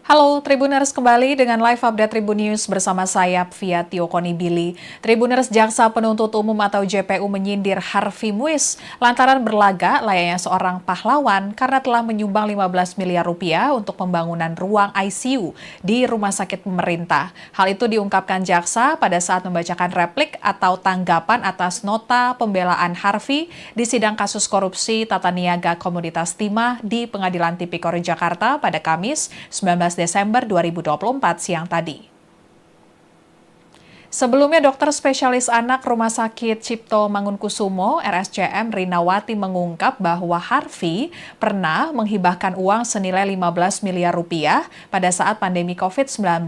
Halo Tribuners, kembali dengan live update Tribun News bersama saya via Tio Konibili. Tribuners, Jaksa Penuntut Umum atau JPU menyindir Harvey Muiz lantaran berlaga layaknya seorang pahlawan karena telah menyumbang 15 miliar rupiah untuk pembangunan ruang ICU di rumah sakit pemerintah. Hal itu diungkapkan jaksa pada saat membacakan replik atau tanggapan atas nota pembelaan Harvey di sidang kasus korupsi tata niaga komoditas timah di Pengadilan Tipikor Jakarta pada Kamis 19 Desember 2024 siang tadi. Sebelumnya, dokter spesialis anak Rumah Sakit Cipto Mangunkusumo (RSCM) Rinawati mengungkap bahwa Harvey pernah menghibahkan uang senilai 15 miliar rupiah pada saat pandemi COVID-19.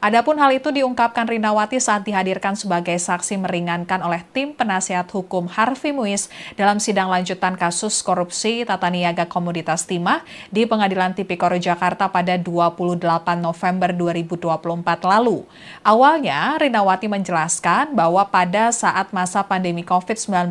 Adapun hal itu diungkapkan Rinawati saat dihadirkan sebagai saksi meringankan oleh tim penasihat hukum Harvey Muiz dalam sidang lanjutan kasus korupsi tata niaga komoditas timah di Pengadilan Tipikor Jakarta pada 28 November 2024 lalu. Awalnya, Rinawati menjelaskan bahwa pada saat masa pandemi COVID-19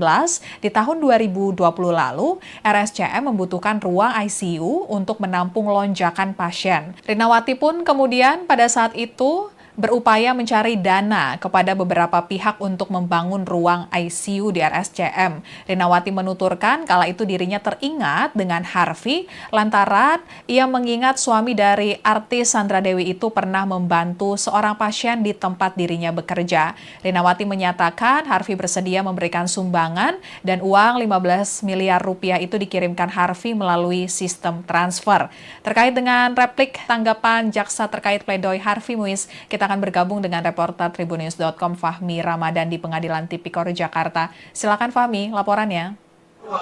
di tahun 2020 lalu, RSCM membutuhkan ruang ICU untuk menampung lonjakan pasien. Rinawati pun kemudian pada saat itu berupaya mencari dana kepada beberapa pihak untuk membangun ruang ICU di RSCM. Rinawati menuturkan kala itu dirinya teringat dengan Harvey lantaran ia mengingat suami dari artis Sandra Dewi itu pernah membantu seorang pasien di tempat dirinya bekerja. Rinawati menyatakan Harvey bersedia memberikan sumbangan dan uang 15 miliar rupiah itu dikirimkan Harvey melalui sistem transfer. Terkait dengan replik tanggapan jaksa terkait pledoi Harvey Muiz, kita akan bergabung dengan reporter Tribunnews.com Fahmi Ramadan di Pengadilan Tipikor Jakarta. Silakan Fahmi, laporannya.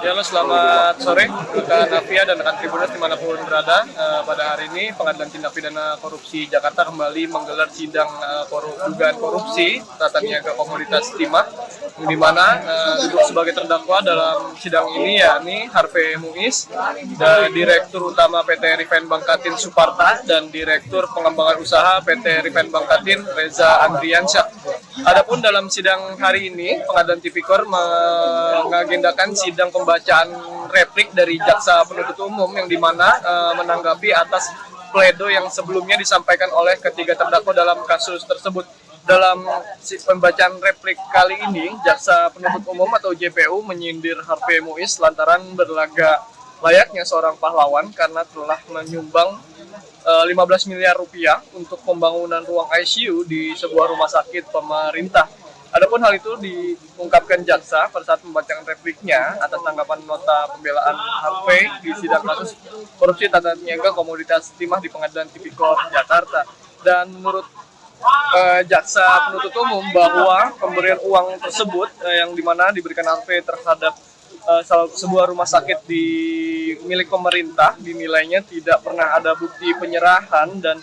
Ya, selamat sore rekan Navia dan rekan Tribunnews dimanapun berada. Pada hari ini Pengadilan Tindak Pidana Korupsi Jakarta kembali menggelar sidang dugaan korupsi tata niaga komoditas timah, di mana duduk sebagai terdakwa dalam sidang ini yakni Harvey Muiz, Direktur Utama PT Refine Bangkatin Suparta dan Direktur Pengembangan Usaha PT Refine Bangkatin Reza Andriansyah. Adapun dalam sidang hari ini, Pengadilan Tipikor mengagendakan sidang pembacaan replik dari jaksa penuntut umum yang dimana menanggapi atas pledo yang sebelumnya disampaikan oleh ketiga terdakwa dalam kasus tersebut. Dalam pembacaan replik kali ini, jaksa penuntut umum atau JPU menyindir Harvey Muiz lantaran berlaga layaknya seorang pahlawan karena telah menyumbang 15 miliar rupiah untuk pembangunan ruang ICU di sebuah rumah sakit pemerintah. Adapun hal itu diungkapkan jaksa pada saat membacakan repliknya atas tanggapan nota pembelaan Harvey di sidang kasus korupsi tata niaga komoditas timah di Pengadilan Tipikor Jakarta. Dan menurut jaksa penuntut umum bahwa pemberian uang tersebut yang dimana diberikan Harvey terhadap sebuah rumah sakit di milik pemerintah dinilainya tidak pernah ada bukti penyerahan dan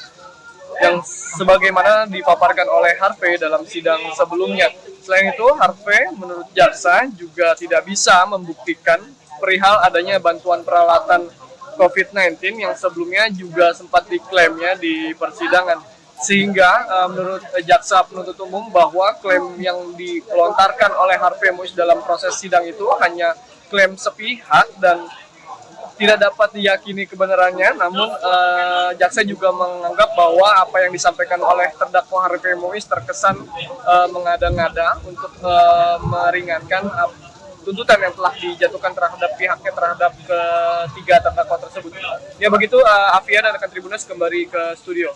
yang sebagaimana dipaparkan oleh Harvey dalam sidang sebelumnya. Selain itu, Harvey menurut jaksa juga tidak bisa membuktikan perihal adanya bantuan peralatan COVID-19 yang sebelumnya juga sempat diklaimnya di persidangan. Sehingga menurut jaksa penuntut umum bahwa klaim yang dilontarkan oleh Harvey Muiz dalam proses sidang itu hanya klaim sepihak dan tidak dapat diyakini kebenarannya. Namun jaksa juga menganggap bahwa apa yang disampaikan oleh terdakwa Harvey Muiz terkesan mengada-ngada untuk meringankan tuntutan yang telah dijatuhkan terhadap pihaknya terhadap ketiga terdakwa tersebut. Ya begitu, Afia dan rekan Tribunnews kembali ke studio.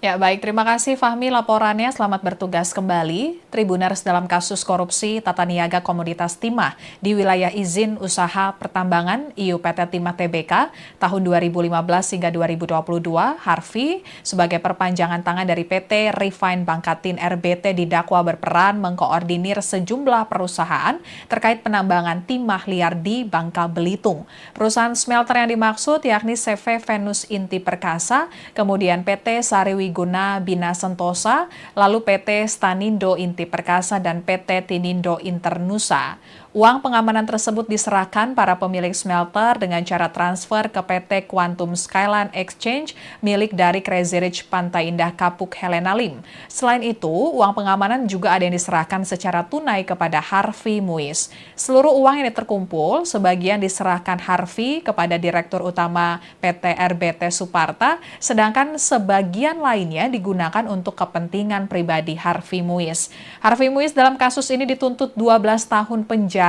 Ya, baik. Terima kasih Fahmi laporannya. Selamat bertugas kembali. Tribuners, dalam kasus korupsi tata niaga komoditas timah di wilayah izin usaha pertambangan IUPT Timah Tbk tahun 2015 hingga 2022, Harvey sebagai perpanjangan tangan dari PT Refine Bangkatin RBT didakwa berperan mengkoordinir sejumlah perusahaan terkait penambangan timah liar di Bangka Belitung. Perusahaan smelter yang dimaksud yakni CV Venus Inti Perkasa, kemudian PT Sariwi Guna Bina Sentosa, lalu PT Stanindo Inti Perkasa, dan PT Tinindo Internusa. Uang pengamanan tersebut diserahkan para pemilik smelter dengan cara transfer ke PT Quantum Skyline Exchange milik dari Crazy Rich Pantai Indah Kapuk Helena Lim. Selain itu, uang pengamanan juga ada yang diserahkan secara tunai kepada Harvey Muiz. Seluruh uang yang terkumpul, sebagian diserahkan Harvey kepada Direktur Utama PT RBT Suparta, sedangkan sebagian lainnya digunakan untuk kepentingan pribadi Harvey Muiz. Harvey Muiz dalam kasus ini dituntut 12 tahun penjara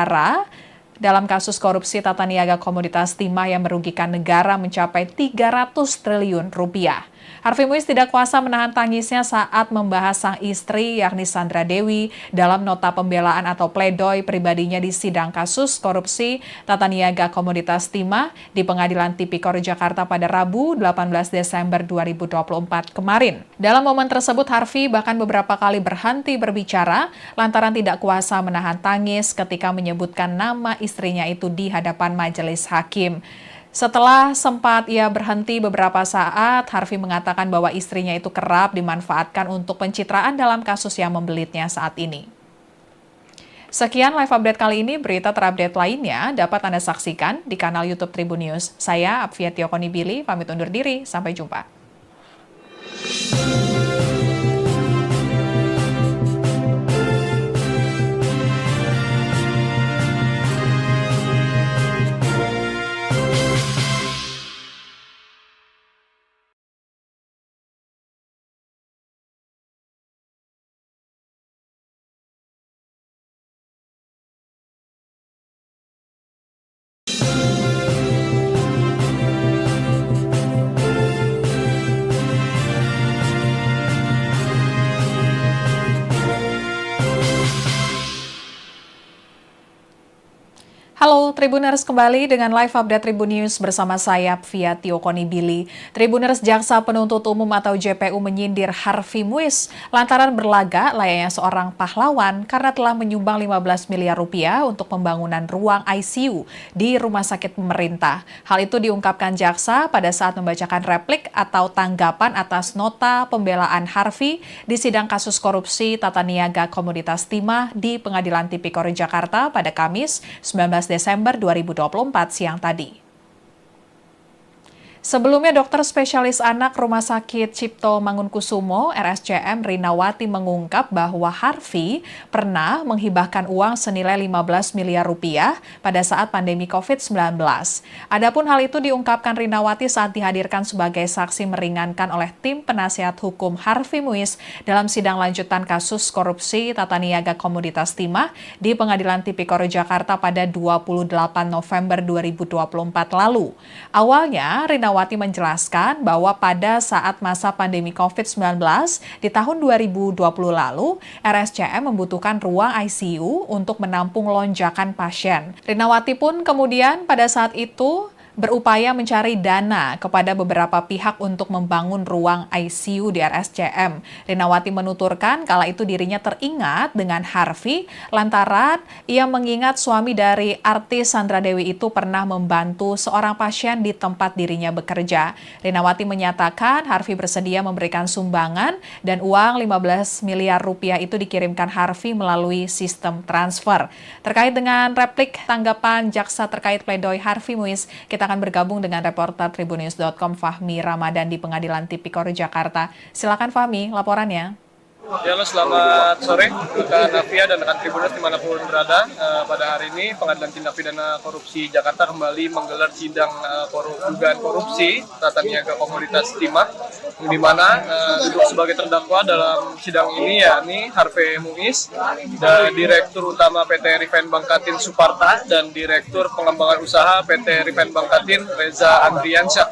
dalam kasus korupsi tata niaga komoditas timah yang merugikan negara mencapai 300 triliun rupiah. Harvey Muiz tidak kuasa menahan tangisnya saat membahas sang istri yakni Sandra Dewi dalam nota pembelaan atau pledoi pribadinya di sidang kasus korupsi tata niaga komoditas timah di Pengadilan Tipikor Jakarta pada Rabu 18 Desember 2024 kemarin. Dalam momen tersebut Harvey bahkan beberapa kali berhenti berbicara lantaran tidak kuasa menahan tangis ketika menyebutkan nama istrinya itu di hadapan majelis hakim. Setelah sempat ia berhenti beberapa saat, Harvey mengatakan bahwa istrinya itu kerap dimanfaatkan untuk pencitraan dalam kasus yang membelitnya saat ini. Sekian live update kali ini, berita terupdate lainnya dapat Anda saksikan di kanal YouTube Tribun News. Saya Apvia Tiokonibili, pamit undur diri, sampai jumpa. Halo Tribuners, kembali dengan live update Tribun News bersama saya Apvia Tiokonibili. Tribuners, Jaksa Penuntut Umum atau JPU menyindir Harvey Muiz lantaran berlaga layaknya seorang pahlawan karena telah menyumbang 15 miliar rupiah untuk pembangunan ruang ICU di rumah sakit pemerintah. Hal itu diungkapkan jaksa pada saat membacakan replik atau tanggapan atas nota pembelaan Harvey di sidang kasus korupsi tata niaga komoditas timah di Pengadilan Tipikor Jakarta pada Kamis 19 Desember 2024 siang tadi. Sebelumnya, dokter spesialis anak Rumah Sakit Cipto Mangunkusumo (RSCM) Rinawati mengungkap bahwa Harvey pernah menghibahkan uang senilai 15 miliar rupiah pada saat pandemi COVID-19. Adapun hal itu diungkapkan Rinawati saat dihadirkan sebagai saksi meringankan oleh tim penasihat hukum Harvey Muiz dalam sidang lanjutan kasus korupsi tata niaga komoditas timah di Pengadilan Tipikor Jakarta pada 28 November 2024 lalu. Awalnya, Rinawati menjelaskan bahwa pada saat masa pandemi COVID-19 di tahun 2020 lalu, RSCM membutuhkan ruang ICU untuk menampung lonjakan pasien. Rinawati pun kemudian pada saat itu berupaya mencari dana kepada beberapa pihak untuk membangun ruang ICU di RSCM. Rinawati menuturkan kala itu dirinya teringat dengan Harvey lantaran ia mengingat suami dari artis Sandra Dewi itu pernah membantu seorang pasien di tempat dirinya bekerja. Rinawati menyatakan Harvey bersedia memberikan sumbangan dan uang 15 miliar rupiah itu dikirimkan Harvey melalui sistem transfer. Terkait dengan replik tanggapan jaksa terkait pledoi Harvey Muiz, kita akan bergabung dengan reporter Tribunnews.com Fahmi Ramadan di Pengadilan Tipikor Jakarta. Silakan Fahmi, laporannya. Ya, selamat sore rekan Apvia dan rekan Tribunnews dimanapun berada. Pada hari ini Pengadilan Tindak Pidana Korupsi Jakarta kembali menggelar sidang dugaan korupsi tata niaga komoditas timah, di mana duduk sebagai terdakwa dalam sidang ini yakni Harvey Muiz, dan Direktur Utama PT Refine Bangkatin Suparta dan Direktur Pengembangan Usaha PT Refine Bangkatin Reza Andriansyah.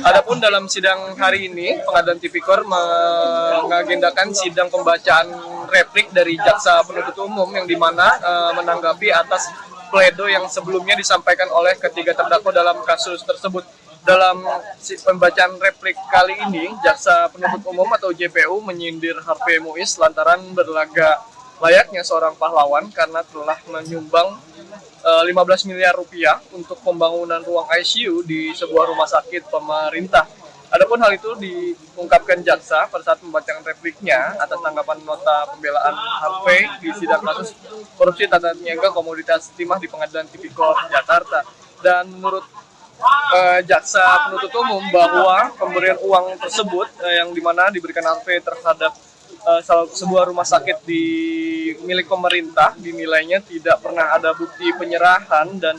Adapun dalam sidang hari ini Pengadilan Tipikor mengagendakan sidang pembacaan replik dari jaksa penuntut umum yang dimana menanggapi atas pledo yang sebelumnya disampaikan oleh ketiga terdakwa dalam kasus tersebut. Dalam pembacaan replik kali ini, jaksa penuntut umum atau JPU menyindir Harvey Muiz lantaran berlaga layaknya seorang pahlawan karena telah menyumbang 15 miliar rupiah untuk pembangunan ruang ICU di sebuah rumah sakit pemerintah. Adapun hal itu diungkapkan jaksa pada saat membacakan repliknya atas tanggapan nota pembelaan Harvey di sidang kasus korupsi tata niaga komoditas timah di Pengadilan Tipikor Jakarta. Dan menurut jaksa penuntut umum bahwa pemberian uang tersebut yang dimana diberikan Harvey terhadap sebuah rumah sakit di milik pemerintah dinilainya tidak pernah ada bukti penyerahan dan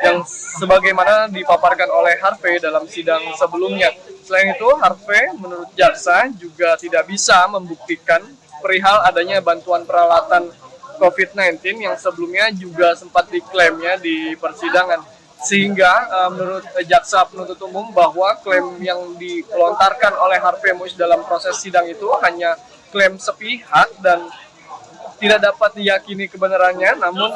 yang sebagaimana dipaparkan oleh Harvey dalam sidang sebelumnya. Selain itu, Harvey menurut jaksa juga tidak bisa membuktikan perihal adanya bantuan peralatan COVID-19 yang sebelumnya juga sempat diklaimnya di persidangan. Sehingga menurut jaksa penuntut umum bahwa klaim yang dilontarkan oleh Harvey Muiz dalam proses sidang itu hanya klaim sepihak dan tidak dapat diyakini kebenarannya, namun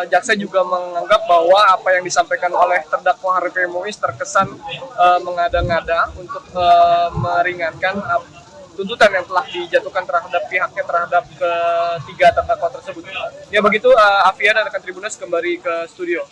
jaksa juga menganggap bahwa apa yang disampaikan oleh terdakwa Harvey Muiz terkesan mengada-ngada untuk meringankan tuntutan yang telah dijatuhkan terhadap pihaknya terhadap ketiga terdakwa tersebut. Ya begitu, Afia dan rekan Tribuners kembali ke studio.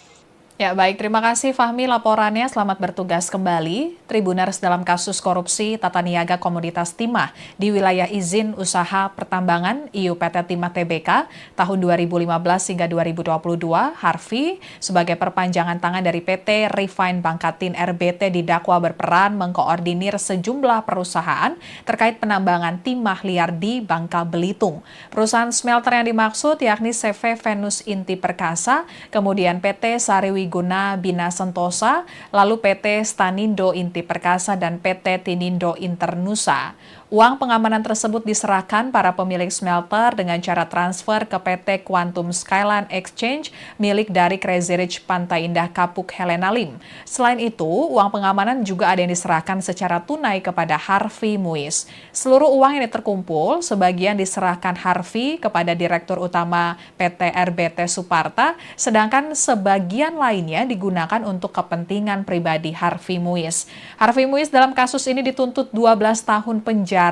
Ya, baik. Terima kasih Fahmi laporannya. Selamat bertugas kembali. Tribuners dalam kasus korupsi tata niaga komoditas timah di wilayah izin usaha pertambangan IUPT Timah Tbk tahun 2015 hingga 2022, Harvey sebagai perpanjangan tangan dari PT Refine Bangkatin RBT didakwa berperan mengkoordinir sejumlah perusahaan terkait penambangan timah liar di Bangka Belitung. Perusahaan smelter yang dimaksud yakni CV Venus Inti Perkasa, kemudian PT Sariwi Guna Bina Sentosa, lalu PT Stanindo Inti Perkasa, dan PT Tinindo Internusa. Uang pengamanan tersebut diserahkan para pemilik smelter dengan cara transfer ke PT Quantum Skyline Exchange milik dari Crazy Rich Pantai Indah Kapuk Helena Lim. Selain itu, uang pengamanan juga ada yang diserahkan secara tunai kepada Harvey Muiz. Seluruh uang yang terkumpul, sebagian diserahkan Harvey kepada Direktur Utama PT RBT Suparta, sedangkan sebagian lainnya digunakan untuk kepentingan pribadi Harvey Muiz. Harvey Muiz dalam kasus ini dituntut 12 tahun penjara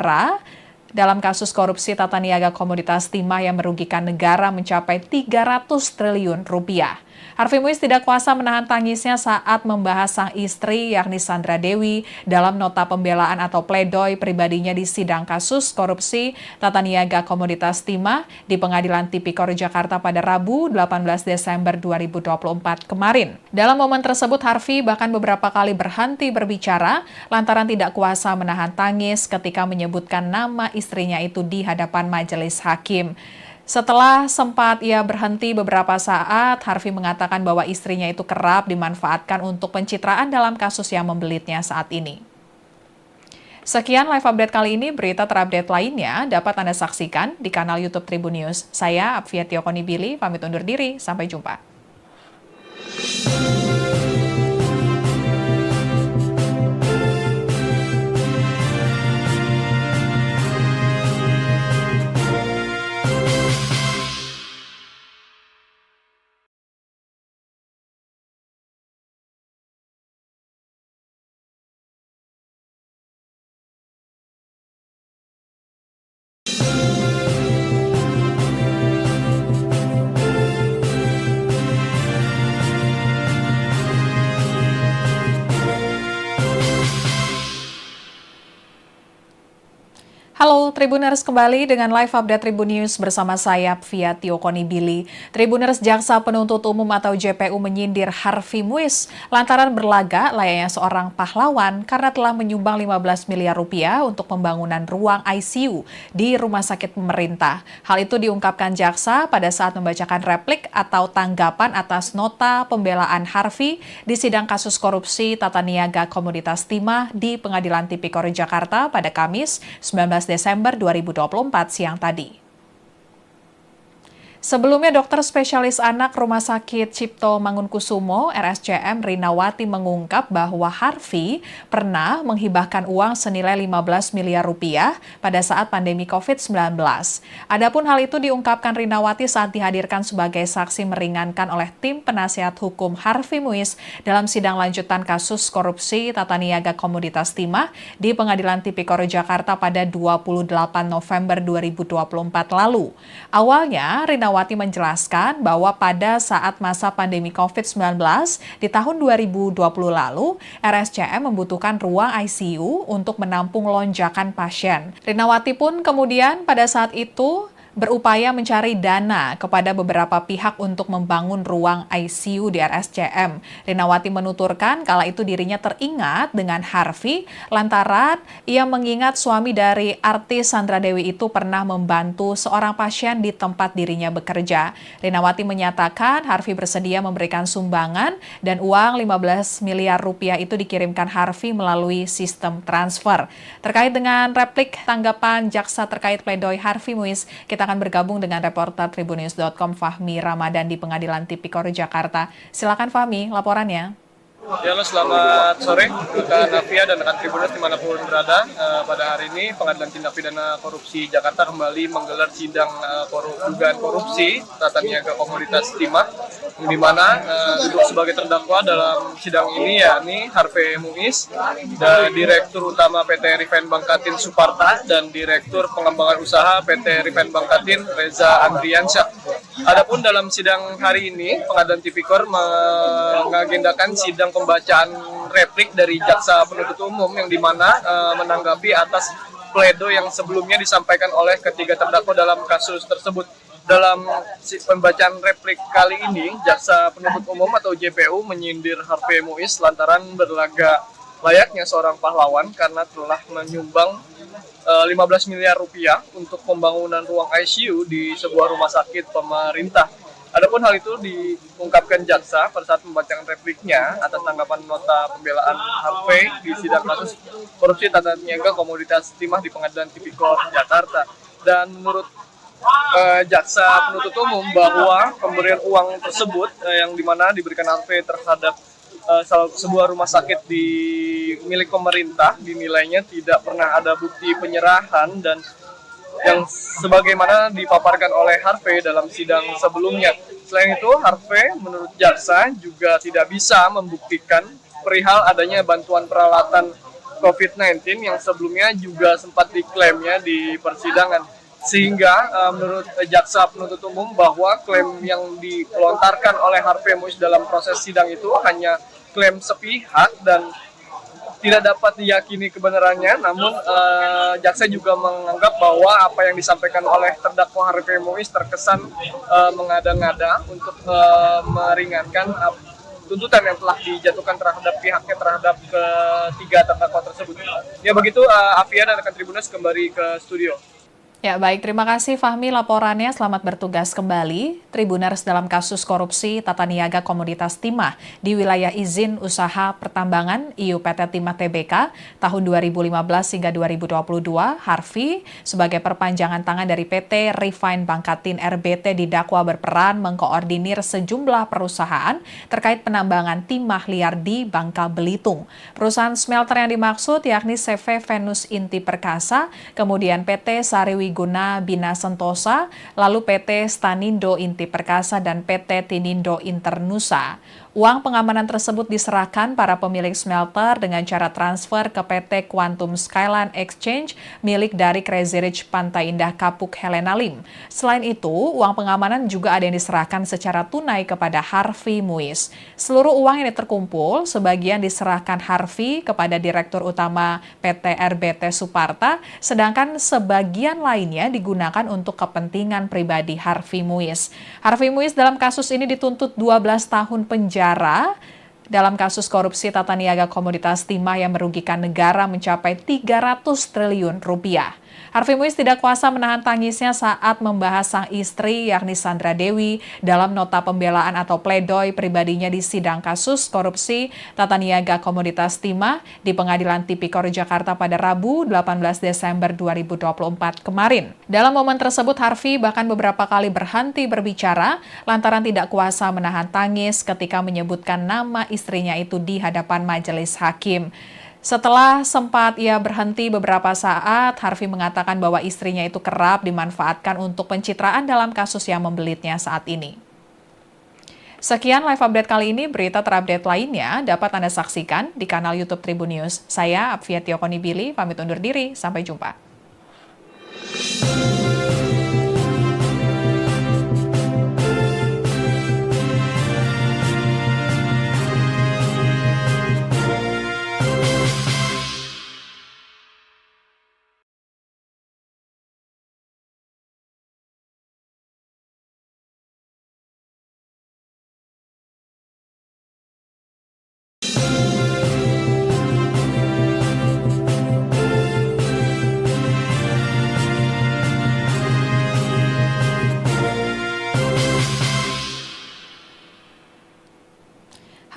dalam kasus korupsi tata niaga komoditas timah yang merugikan negara mencapai 300 triliun rupiah. Harvey Muiz tidak kuasa menahan tangisnya saat membahas sang istri yakni Sandra Dewi dalam nota pembelaan atau pledoi pribadinya di sidang kasus korupsi tata niaga komoditas timah di Pengadilan Tipikor Jakarta pada Rabu 18 Desember 2024 kemarin. Dalam momen tersebut Harvey bahkan beberapa kali berhenti berbicara lantaran tidak kuasa menahan tangis ketika menyebutkan nama istrinya itu di hadapan majelis hakim. Setelah sempat ia berhenti beberapa saat, Harvey mengatakan bahwa istrinya itu kerap dimanfaatkan untuk pencitraan dalam kasus yang membelitnya saat ini. Sekian live update kali ini, berita terupdate lainnya dapat Anda saksikan di kanal YouTube Tribun News. Saya Apvia Tiokonibili, pamit undur diri, sampai jumpa. Halo Tribuners, kembali dengan live update Tribun News bersama saya Apvia Tiokonibili. Tribuners, Jaksa Penuntut Umum atau JPU menyindir Harvey Muiz lantaran berlagak layaknya seorang pahlawan karena telah menyumbang 15 miliar rupiah untuk pembangunan ruang ICU di rumah sakit pemerintah. Hal itu diungkapkan jaksa pada saat membacakan replik atau tanggapan atas nota pembelaan Harvey di sidang kasus korupsi tata niaga komoditas timah di Pengadilan Tipikor Jakarta pada Kamis 19 Desember 2024 siang tadi. Sebelumnya, dokter spesialis anak Rumah Sakit Cipto Mangunkusumo (RSCM) Rinawati mengungkap bahwa Harvey pernah menghibahkan uang senilai 15 miliar rupiah pada saat pandemi COVID-19. Adapun hal itu diungkapkan Rinawati saat dihadirkan sebagai saksi meringankan oleh tim penasihat hukum Harvey Muiz dalam sidang lanjutan kasus korupsi tata niaga komoditas timah di Pengadilan Tipikor Jakarta pada 28 November 2024 lalu. Awalnya, Rinawati Rinawati menjelaskan bahwa pada saat masa pandemi COVID-19 di tahun 2020 lalu, RSCM membutuhkan ruang ICU untuk menampung lonjakan pasien. Rinawati pun kemudian pada saat itu berupaya mencari dana kepada beberapa pihak untuk membangun ruang ICU di RSCM. Rinawati menuturkan kala itu dirinya teringat dengan Harvey lantaran ia mengingat suami dari artis Sandra Dewi itu pernah membantu seorang pasien di tempat dirinya bekerja. Rinawati menyatakan Harvey bersedia memberikan sumbangan dan uang 15 miliar rupiah itu dikirimkan Harvey melalui sistem transfer. Terkait dengan replik tanggapan jaksa terkait pledoi Harvey Muiz, kita akan bergabung dengan reporter Tribunnews.com Fahmi Ramadan di Pengadilan Tipikor Jakarta. Silakan Fahmi, laporannya. Ya, selamat sore rekan Navia dan rekan Tribunnews dimanapun berada. Pada hari ini Pengadilan Tindak Pidana Korupsi Jakarta kembali menggelar sidang dugaan korupsi tata niaga komoditas timah, di mana duduk sebagai terdakwa dalam sidang ini yakni Harvey Muiz, dan Direktur Utama PT Refine Bangkatin Suparta dan Direktur Pengembangan Usaha PT Refine Bangkatin Reza Andriansyah. Adapun dalam sidang hari ini, Pengadilan Tipikor mengagendakan sidang pembacaan replik dari jaksa penuntut umum yang dimana menanggapi atas pledoi yang sebelumnya disampaikan oleh ketiga terdakwa dalam kasus tersebut. Dalam pembacaan replik kali ini, jaksa penuntut umum atau JPU menyindir Harvey Muiz lantaran berlaga layaknya seorang pahlawan karena telah menyumbang 15 miliar rupiah untuk pembangunan ruang ICU di sebuah rumah sakit pemerintah. Adapun hal itu diungkapkan jaksa pada saat pembacaan repliknya atas tanggapan nota pembelaan Harvey di sidang kasus korupsi tata niaga komoditas timah di Pengadilan Tipikor Jakarta. Dan menurut jaksa penuntut umum bahwa pemberian uang tersebut yang dimana diberikan Harvey terhadap sebuah rumah sakit di milik pemerintah dinilainya tidak pernah ada bukti penyerahan dan yang sebagaimana dipaparkan oleh Harvey dalam sidang sebelumnya. Selain itu, Harvey menurut jaksa juga tidak bisa membuktikan perihal adanya bantuan peralatan COVID-19 yang sebelumnya juga sempat diklaimnya di persidangan. Sehingga menurut jaksa penuntut umum bahwa klaim yang dilontarkan oleh Harvey Muiz dalam proses sidang itu hanya klaim sepihak dan tidak dapat diyakini kebenarannya. Namun jaksa juga menganggap bahwa apa yang disampaikan oleh terdakwa Harvey Muiz terkesan mengada-ngada untuk meringankan tuntutan yang telah dijatuhkan terhadap pihaknya terhadap ketiga terdakwa tersebut. Ya begitu, Afia dan rekan Tribunnews kembali ke studio. Ya baik, terima kasih Fahmi laporannya. Selamat bertugas kembali. Tribuners dalam kasus korupsi tata niaga komoditas timah di wilayah izin usaha pertambangan IUPT Timah Tbk tahun 2015 hingga 2022, Harvey sebagai perpanjangan tangan dari PT Refine Bangkatin RBT didakwa berperan mengkoordinir sejumlah perusahaan terkait penambangan timah liar di Bangka Belitung. Perusahaan smelter yang dimaksud yakni CV Venus Inti Perkasa, kemudian PT Sariwi Guna Bina Sentosa, lalu PT Stanindo Inti Perkasa, dan PT Tinindo Internusa. Uang pengamanan tersebut diserahkan para pemilik smelter dengan cara transfer ke PT Quantum Skyline Exchange milik dari Crazy Rich Pantai Indah Kapuk Helena Lim. Selain itu, uang pengamanan juga ada yang diserahkan secara tunai kepada Harvey Muiz. Seluruh uang yang terkumpul, sebagian diserahkan Harvey kepada Direktur Utama PT RBT Suparta, sedangkan sebagian lainnya digunakan untuk kepentingan pribadi Harvey Muiz. Harvey Muiz dalam kasus ini dituntut 12 tahun penjara dalam kasus korupsi tata niaga komoditas timah yang merugikan negara mencapai 300 triliun rupiah. Harvey Muiz tidak kuasa menahan tangisnya saat membahas sang istri yakni Sandra Dewi dalam nota pembelaan atau pledoi pribadinya di sidang kasus korupsi tata niaga komoditas timah di Pengadilan Tipikor Jakarta pada Rabu 18 Desember 2024 kemarin. Dalam momen tersebut Harvey bahkan beberapa kali berhenti berbicara lantaran tidak kuasa menahan tangis ketika menyebutkan nama istrinya itu di hadapan majelis hakim. Setelah sempat ia berhenti beberapa saat, Harvey mengatakan bahwa istrinya itu kerap dimanfaatkan untuk pencitraan dalam kasus yang membelitnya saat ini. Sekian live update kali ini, berita terupdate lainnya dapat Anda saksikan di kanal YouTube Tribun News. Saya Apvia Tiokonibili, pamit undur diri, sampai jumpa.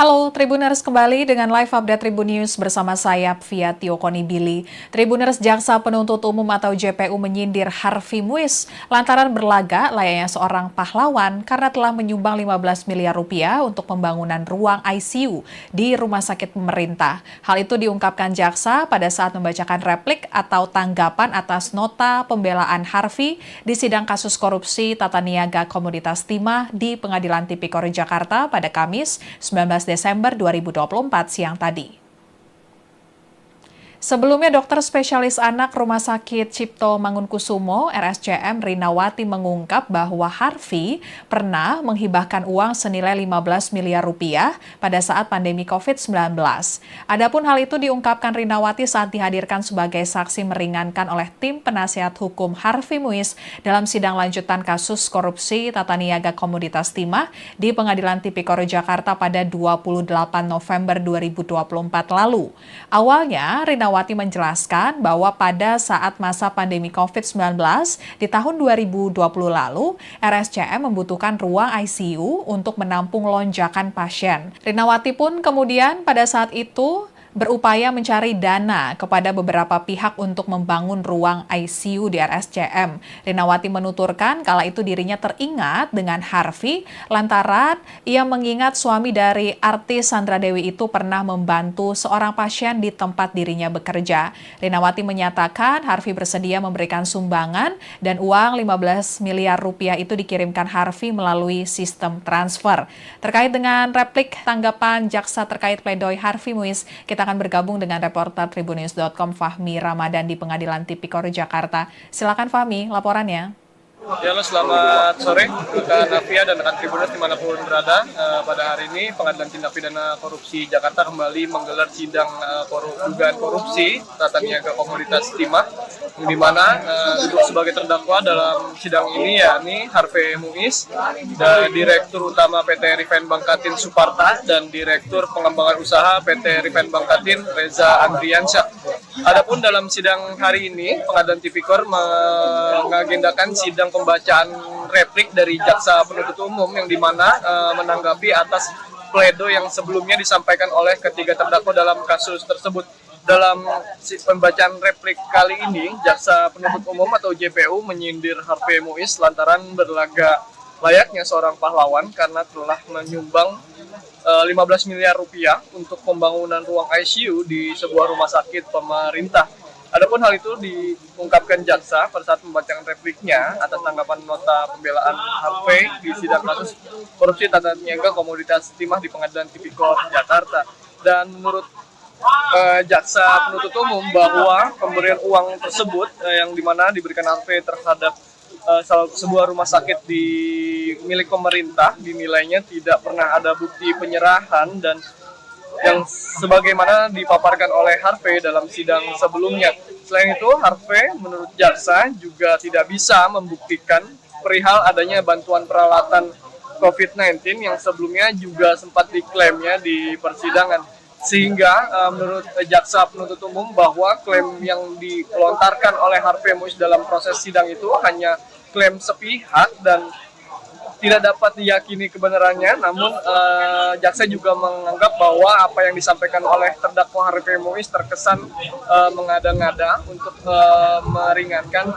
Halo Tribuners, kembali dengan live update Tribun News bersama saya Pvia Tiokoni Billy. Tribuners, Jaksa Penuntut Umum atau JPU menyindir Harvey Muiz lantaran berlaga layaknya seorang pahlawan karena telah menyumbang 15 miliar rupiah untuk pembangunan ruang ICU di rumah sakit pemerintah. Hal itu diungkapkan Jaksa pada saat membacakan replik atau tanggapan atas nota pembelaan Harvey di sidang kasus korupsi tata niaga komoditas timah di Pengadilan Tipikor Jakarta pada Kamis 19 Desember 2024 siang tadi. Sebelumnya, dokter spesialis anak Rumah Sakit Cipto Mangunkusumo (RSCM) Rinawati mengungkap bahwa Harvey pernah menghibahkan uang senilai 15 miliar rupiah pada saat pandemi COVID-19. Adapun hal itu diungkapkan Rinawati saat dihadirkan sebagai saksi meringankan oleh tim penasihat hukum Harvey Muiz dalam sidang lanjutan kasus korupsi tata niaga komoditas timah di Pengadilan Tipikor Jakarta pada 28 November 2024 lalu. Awalnya, Rinawati menjelaskan bahwa pada saat masa pandemi COVID-19 di tahun 2020 lalu, RSCM membutuhkan ruang ICU untuk menampung lonjakan pasien. Rinawati pun kemudian pada saat itu berupaya mencari dana kepada beberapa pihak untuk membangun ruang ICU di RSCM. Rinawati menuturkan kala itu dirinya teringat dengan Harvey lantaran ia mengingat suami dari artis Sandra Dewi itu pernah membantu seorang pasien di tempat dirinya bekerja. Rinawati menyatakan Harvey bersedia memberikan sumbangan dan uang 15 miliar rupiah itu dikirimkan Harvey melalui sistem transfer. Terkait dengan replik tanggapan jaksa terkait pledoi Harvey Muiz, kita akan bergabung dengan reporter Tribunnews.com Fahmi Ramadan di Pengadilan Tipikor Jakarta. Silakan Fahmi, laporannya. Ya, selamat sore rekan Navia dan rekan Tribunnews dimanapun berada. Pada hari ini Pengadilan Tindak Pidana Korupsi Jakarta kembali menggelar sidang dugaan korupsi tata niaga komoditas timah, di mana duduk sebagai terdakwa dalam sidang ini yakni Harvey Muiz, Direktur Utama PT Refine Bangkatin Suparta dan Direktur Pengembangan Usaha PT Refine Bangkatin Reza Andriansyah. Adapun dalam sidang hari ini Pengadilan Tipikor mengagendakan sidang pembacaan replik dari jaksa penuntut umum yang dimana menanggapi atas pledoi yang sebelumnya disampaikan oleh ketiga terdakwa dalam kasus tersebut. Dalam pembacaan replik kali ini, jaksa penuntut umum atau JPU menyindir Harvey Muiz lantaran berlaga layaknya seorang pahlawan karena telah menyumbang 15 miliar rupiah untuk pembangunan ruang ICU di sebuah rumah sakit pemerintah. Adapun hal itu diungkapkan jaksa pada saat membacakan repliknya atas tanggapan nota pembelaan Harvey di sidang kasus korupsi tata niaga komoditas timah di Pengadilan Tipikor Jakarta. Dan menurut jaksa penuntut umum bahwa pemberian uang tersebut yang dimana diberikan Harvey terhadap sebuah rumah sakit di milik pemerintah dinilainya tidak pernah ada bukti penyerahan dan yang sebagaimana dipaparkan oleh Harvey dalam sidang sebelumnya. Selain itu, Harvey menurut jaksa juga tidak bisa membuktikan perihal adanya bantuan peralatan COVID-19 yang sebelumnya juga sempat diklaimnya di persidangan. Sehingga menurut jaksa penuntut umum bahwa klaim yang dilontarkan oleh Harvey Muiz dalam proses sidang itu hanya klaim sepihak dan tidak dapat diyakini kebenarannya, namun jaksa juga menganggap bahwa apa yang disampaikan oleh terdakwa Harvey Muiz terkesan mengada-ngada untuk meringankan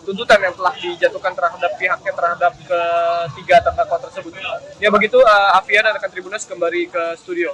tuntutan yang telah dijatuhkan terhadap pihaknya terhadap ketiga terdakwa tersebut. Ya begitu, Afia dan rekan Tribunnews kembali ke studio.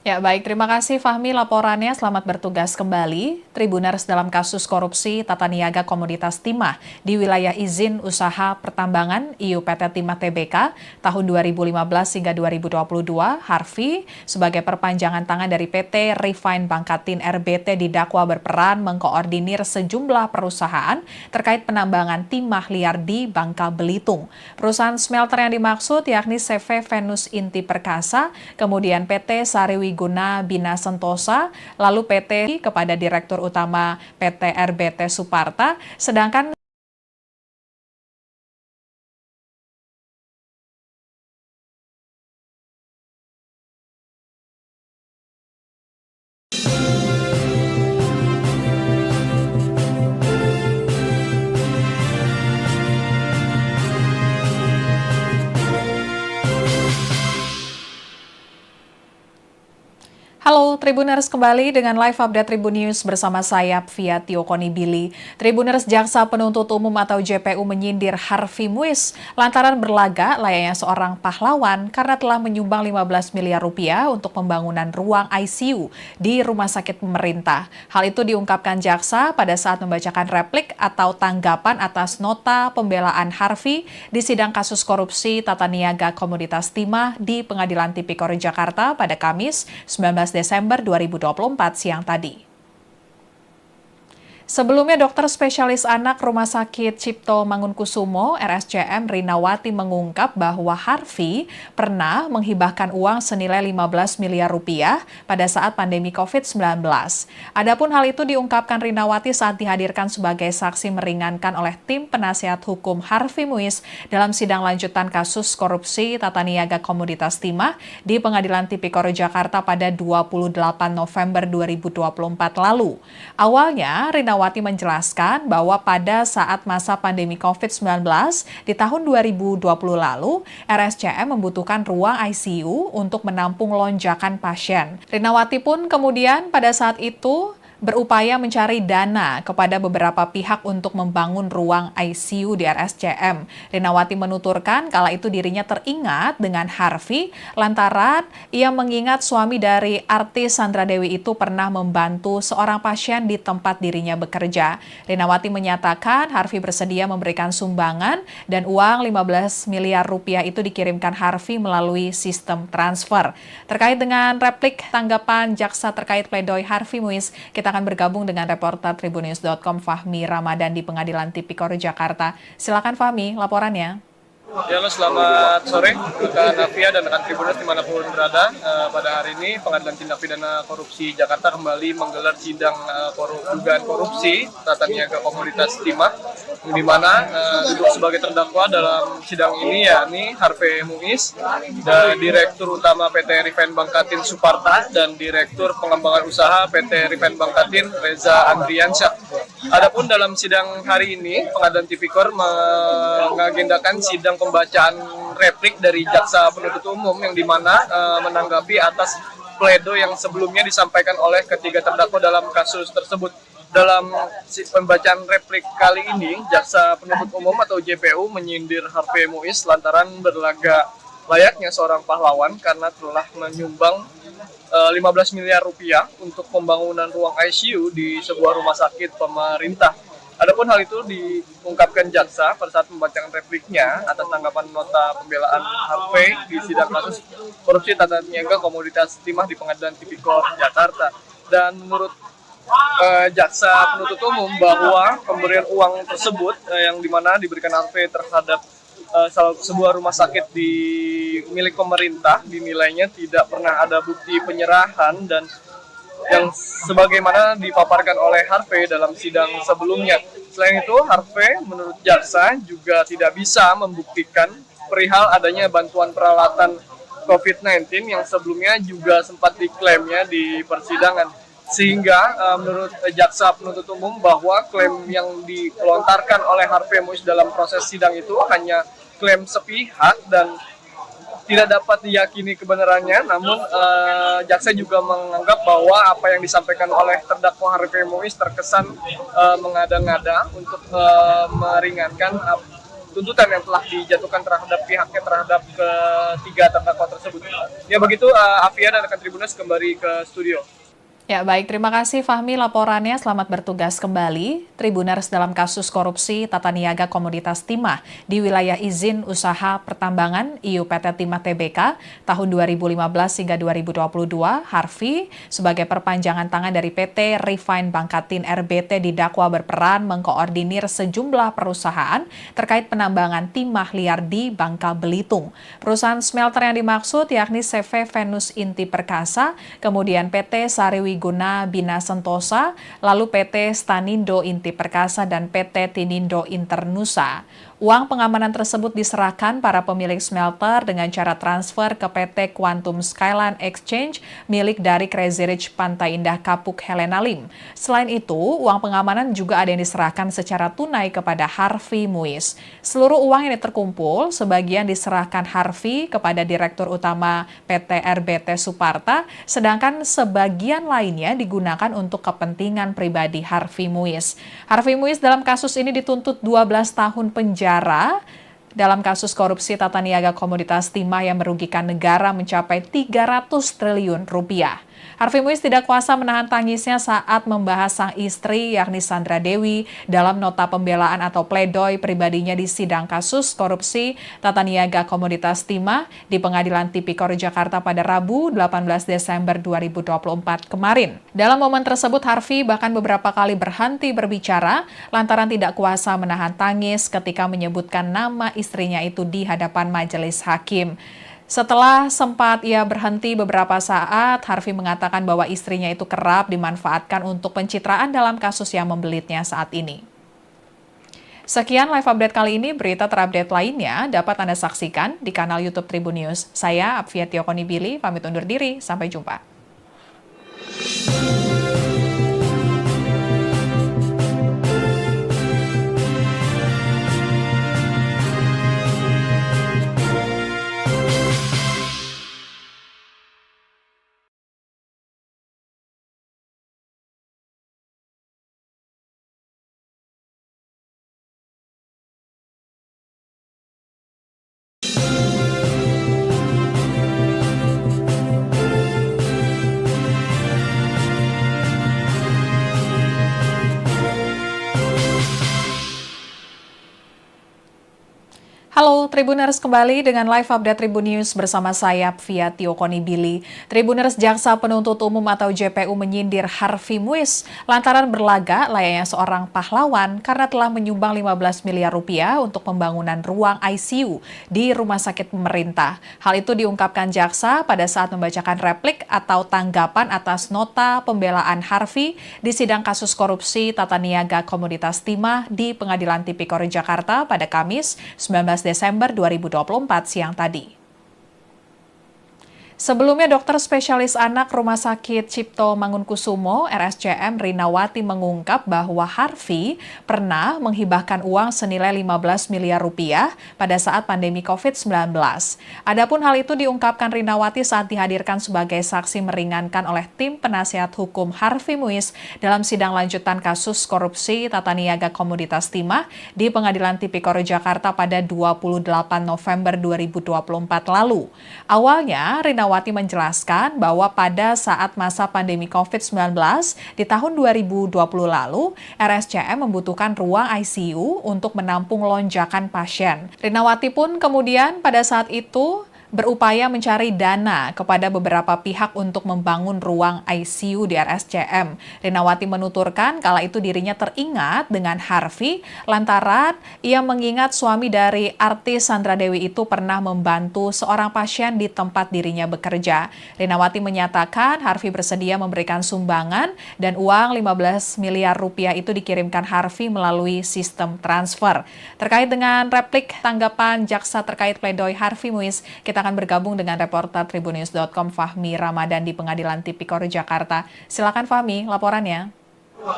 Ya baik, terima kasih Fahmi laporannya. Selamat bertugas kembali. Tribuners dalam kasus korupsi tata niaga komoditas timah di wilayah izin usaha pertambangan IUPT Timah Tbk tahun 2015 hingga 2022, Harvey sebagai perpanjangan tangan dari PT Refine Bangkatin RBT didakwa berperan mengkoordinir sejumlah perusahaan terkait penambangan timah liar di Bangka Belitung. Perusahaan smelter yang dimaksud yakni CV Venus Inti Perkasa, kemudian PT Sariwi Guna Bina Sentosa, lalu PT kepada Direktur Utama PT RBT Suparta, sedangkan Halo Tribuners, kembali dengan live update Tribun News bersama saya Pvia Tiokoni Billy. Tribuners, Jaksa Penuntut Umum atau JPU menyindir Harvey Muiz lantaran berlaga layaknya seorang pahlawan karena telah menyumbang 15 miliar rupiah untuk pembangunan ruang ICU di rumah sakit pemerintah. Hal itu diungkapkan jaksa pada saat membacakan replik atau tanggapan atas nota pembelaan Harvey di sidang kasus korupsi tata niaga komoditas timah di Pengadilan Tipikor Jakarta pada Kamis 19 Desember 2024 siang tadi. Sebelumnya, dokter spesialis anak Rumah Sakit Cipto Mangunkusumo (RSCM) Rinawati mengungkap bahwa Harvey pernah menghibahkan uang senilai 15 miliar rupiah pada saat pandemi COVID-19. Adapun hal itu diungkapkan Rinawati saat dihadirkan sebagai saksi meringankan oleh tim penasihat hukum Harvey Muiz dalam sidang lanjutan kasus korupsi tata niaga komoditas timah di Pengadilan Tipikor Jakarta pada 28 November 2024 lalu. Awalnya, Rinawati menjelaskan bahwa pada saat masa pandemi COVID-19 di tahun 2020 lalu, RSCM membutuhkan ruang ICU untuk menampung lonjakan pasien. Rinawati pun kemudian pada saat itu berupaya mencari dana kepada beberapa pihak untuk membangun ruang ICU di RSCM. Rinawati menuturkan kala itu dirinya teringat dengan Harvey lantaran ia mengingat suami dari artis Sandra Dewi itu pernah membantu seorang pasien di tempat dirinya bekerja. Rinawati menyatakan Harvey bersedia memberikan sumbangan dan uang 15 miliar rupiah itu dikirimkan Harvey melalui sistem transfer. Terkait dengan replik tanggapan jaksa terkait pledoi Harvey Muiz, kita akan bergabung dengan reporter Tribunnews.com Fahmi Ramadan di Pengadilan Tipikor Jakarta. Silakan Fahmi, laporannya. Ya, selamat sore rekan Navia dan rekan Tribunnews dimanapun berada. Pada hari ini Pengadilan Tindak Pidana Korupsi Jakarta kembali menggelar sidang dugaan korupsi tata niaga komoditas timah, di mana duduk sebagai terdakwa dalam sidang ini yakni Harvey Muiz, dan Direktur Utama PT Refine Bangkatin Suparta dan Direktur Pengembangan Usaha PT Refine Bangkatin Reza Andriansyah. Adapun dalam sidang hari ini, Pengadilan Tipikor mengagendakan sidang pembacaan replik dari jaksa penuntut umum yang dimana menanggapi atas pledo yang sebelumnya disampaikan oleh ketiga terdakwa dalam kasus tersebut. Dalam pembacaan replik kali ini, jaksa penuntut umum atau JPU menyindir Harvey Muiz lantaran berlaga layaknya seorang pahlawan karena telah menyumbang 15 miliar rupiah untuk pembangunan ruang ICU di sebuah rumah sakit pemerintah. Adapun hal itu diungkapkan jaksa pada saat membacakan repliknya atas tanggapan nota pembelaan Harvey di sidang kasus korupsi tata niaga komoditas timah di Pengadilan Tipikor Jakarta. Dan menurut jaksa penuntut umum bahwa pemberian uang tersebut yang dimana diberikan Harvey terhadap sebuah rumah sakit di milik pemerintah dinilainya tidak pernah ada bukti penyerahan dan yang sebagaimana dipaparkan oleh Harvey dalam sidang sebelumnya. Selain itu, Harvey menurut jaksa juga tidak bisa membuktikan perihal adanya bantuan peralatan COVID-19 yang sebelumnya juga sempat diklaimnya di persidangan. Sehingga menurut jaksa penuntut umum bahwa klaim yang dilontarkan oleh Harvey Muiz dalam proses sidang itu hanya klaim sepihak dan tidak dapat diyakini kebenarannya. Namun jaksa juga menganggap bahwa apa yang disampaikan oleh terdakwa Harvey Muiz terkesan mengada-ngada untuk meringankan tuntutan yang telah dijatuhkan terhadap pihaknya terhadap ketiga terdakwa tersebut. Ya begitu, Afia dan rekan Tribunnews kembali ke studio. Ya baik, terima kasih Fahmi laporannya. Selamat bertugas kembali. Tribuners, dalam kasus korupsi tata niaga komoditas timah di wilayah izin usaha pertambangan IUPT Timah Tbk tahun 2015 hingga 2022, Harvey sebagai perpanjangan tangan dari PT Refine Bangkatin RBT didakwa berperan mengkoordinir sejumlah perusahaan terkait penambangan timah liar di Bangka Belitung. Perusahaan smelter yang dimaksud yakni CV Venus Inti Perkasa, kemudian PT Sariwi Guna Bina Sentosa, lalu PT Stanindo Inti Perkasa, dan PT Tinindo Internusa. Uang pengamanan tersebut diserahkan para pemilik smelter dengan cara transfer ke PT Quantum Skyline Exchange milik dari Crazy Rich Pantai Indah Kapuk Helena Lim. Selain itu, uang pengamanan juga ada yang diserahkan secara tunai kepada Harvey Muiz. Seluruh uang yang terkumpul, sebagian diserahkan Harvey kepada Direktur Utama PT RBT Suparta, sedangkan sebagian lainnya digunakan untuk kepentingan pribadi Harvey Muiz. Harvey Muiz dalam kasus ini dituntut 12 tahun penjara dalam kasus korupsi tata niaga komoditas timah yang merugikan negara mencapai 300 triliun rupiah. Harvey Muiz tidak kuasa menahan tangisnya saat membahas sang istri yakni Sandra Dewi dalam nota pembelaan atau pledoi pribadinya di sidang kasus korupsi tata niaga komoditas timah di Pengadilan Tipikor Jakarta pada Rabu 18 Desember 2024 kemarin. Dalam momen tersebut Harvey bahkan beberapa kali berhenti berbicara lantaran tidak kuasa menahan tangis ketika menyebutkan nama istrinya itu di hadapan majelis hakim. Setelah sempat ia berhenti beberapa saat, Harvey mengatakan bahwa istrinya itu kerap dimanfaatkan untuk pencitraan dalam kasus yang membelitnya saat ini. Sekian live update kali ini, berita terupdate lainnya dapat Anda saksikan di kanal YouTube Tribun News. Saya Apvia Tiokonibili, pamit undur diri, sampai jumpa. Halo Tribuners, kembali dengan live update Tribun News bersama saya Apvia Tiokonibili. Tribuners, Jaksa Penuntut Umum atau JPU menyindir Harvey Muiz lantaran berlaga layaknya seorang pahlawan karena telah menyumbang 15 miliar rupiah untuk pembangunan ruang ICU di rumah sakit pemerintah. Hal itu diungkapkan jaksa pada saat membacakan replik atau tanggapan atas nota pembelaan Harvey di sidang kasus korupsi tata niaga komoditas timah di Pengadilan Tipikor Jakarta pada Kamis 19 Desember 2024 siang tadi. Sebelumnya, dokter spesialis anak Rumah Sakit Cipto Mangunkusumo (RSCM) Rinawati mengungkap bahwa Harvey pernah menghibahkan uang senilai 15 miliar rupiah pada saat pandemi COVID-19. Adapun hal itu diungkapkan Rinawati saat dihadirkan sebagai saksi meringankan oleh tim penasihat hukum Harvey Muiz dalam sidang lanjutan kasus korupsi tata niaga komoditas timah di Pengadilan Tipikor Jakarta pada 28 November 2024 lalu. Awalnya, Rinawati menjelaskan bahwa pada saat masa pandemi COVID-19 di tahun 2020 lalu, RSCM membutuhkan ruang ICU untuk menampung lonjakan pasien. Rinawati pun kemudian pada saat itu berupaya mencari dana kepada beberapa pihak untuk membangun ruang ICU di RSCM. Rinawati menuturkan kala itu dirinya teringat dengan Harvey lantaran ia mengingat suami dari artis Sandra Dewi itu pernah membantu seorang pasien di tempat dirinya bekerja. Rinawati menyatakan Harvey bersedia memberikan sumbangan dan uang 15 miliar rupiah itu dikirimkan Harvey melalui sistem transfer. Terkait dengan replik tanggapan jaksa terkait pledoi Harvey Muiz, kita akan bergabung dengan reporter tribunnews.com Fahmi Ramadan di Pengadilan Tipikor Jakarta. Silakan Fahmi, laporannya.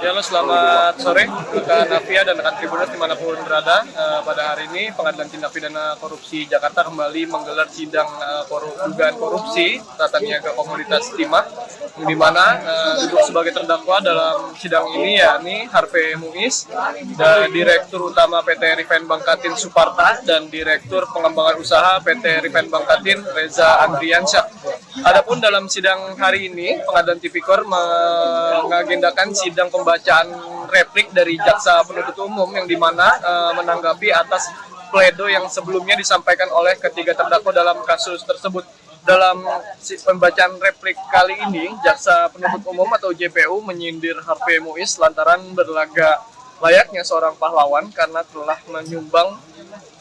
Ya, selamat sore rekan Apvia dan rekan Tribunnews dimanapun berada. Pada hari ini Pengadilan Tindak Pidana Korupsi Jakarta kembali menggelar sidang dugaan korupsi tata niaga komoditas timah, di mana duduk sebagai terdakwa dalam sidang ini yakni Harvey Muiz, dan Direktur Utama PT Refine Bangkatin Suparta dan Direktur Pengembangan Usaha PT Refine Bangkatin Reza Andriansyah. Adapun dalam sidang hari ini Pengadilan Tipikor mengagendakan sidang pembacaan replik dari jaksa penuntut umum yang dimana menanggapi atas pledoi yang sebelumnya disampaikan oleh ketiga terdakwa dalam kasus tersebut. Dalam pembacaan replik kali ini, jaksa penuntut umum atau JPU menyindir Harvey Muiz lantaran berlaga layaknya seorang pahlawan karena telah menyumbang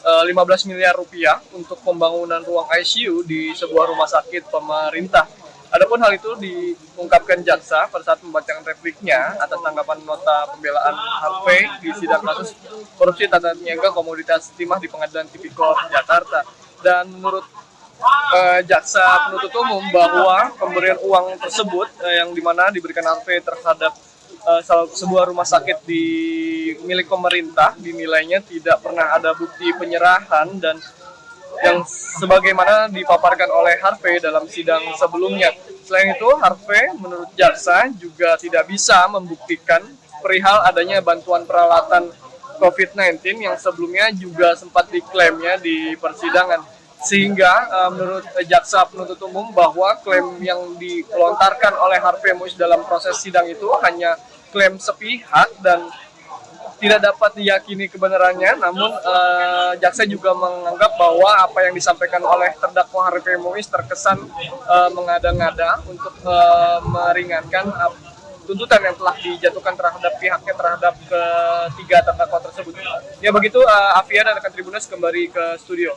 15 miliar rupiah untuk pembangunan ruang ICU di sebuah rumah sakit pemerintah. Adapun hal itu diungkapkan jaksa pada saat membacakan repliknya atas tanggapan nota pembelaan Harvey di sidang kasus korupsi tata niaga komoditas timah di Pengadilan Tipikor Jakarta. Dan menurut jaksa penuntut umum bahwa pemberian uang tersebut yang dimana diberikan Harvey terhadap sebuah rumah sakit milik pemerintah dinilainya tidak pernah ada bukti penyerahan dan yang sebagaimana dipaparkan oleh Harvey dalam sidang sebelumnya. Selain itu, Harvey menurut jaksa juga tidak bisa membuktikan perihal adanya bantuan peralatan COVID-19 yang sebelumnya juga sempat diklaimnya di persidangan. Sehingga menurut jaksa penuntut umum bahwa klaim yang dilontarkan oleh Harvey Muiz dalam proses sidang itu hanya klaim sepihak dan tidak dapat diyakini kebenarannya, namun jaksa juga menganggap bahwa apa yang disampaikan oleh terdakwa Harvey Muiz terkesan mengada-ngada untuk meringankan tuntutan yang telah dijatuhkan terhadap pihaknya terhadap ketiga terdakwa tersebut. Ya begitu, Afia dan rekan Tribuners kembali ke studio.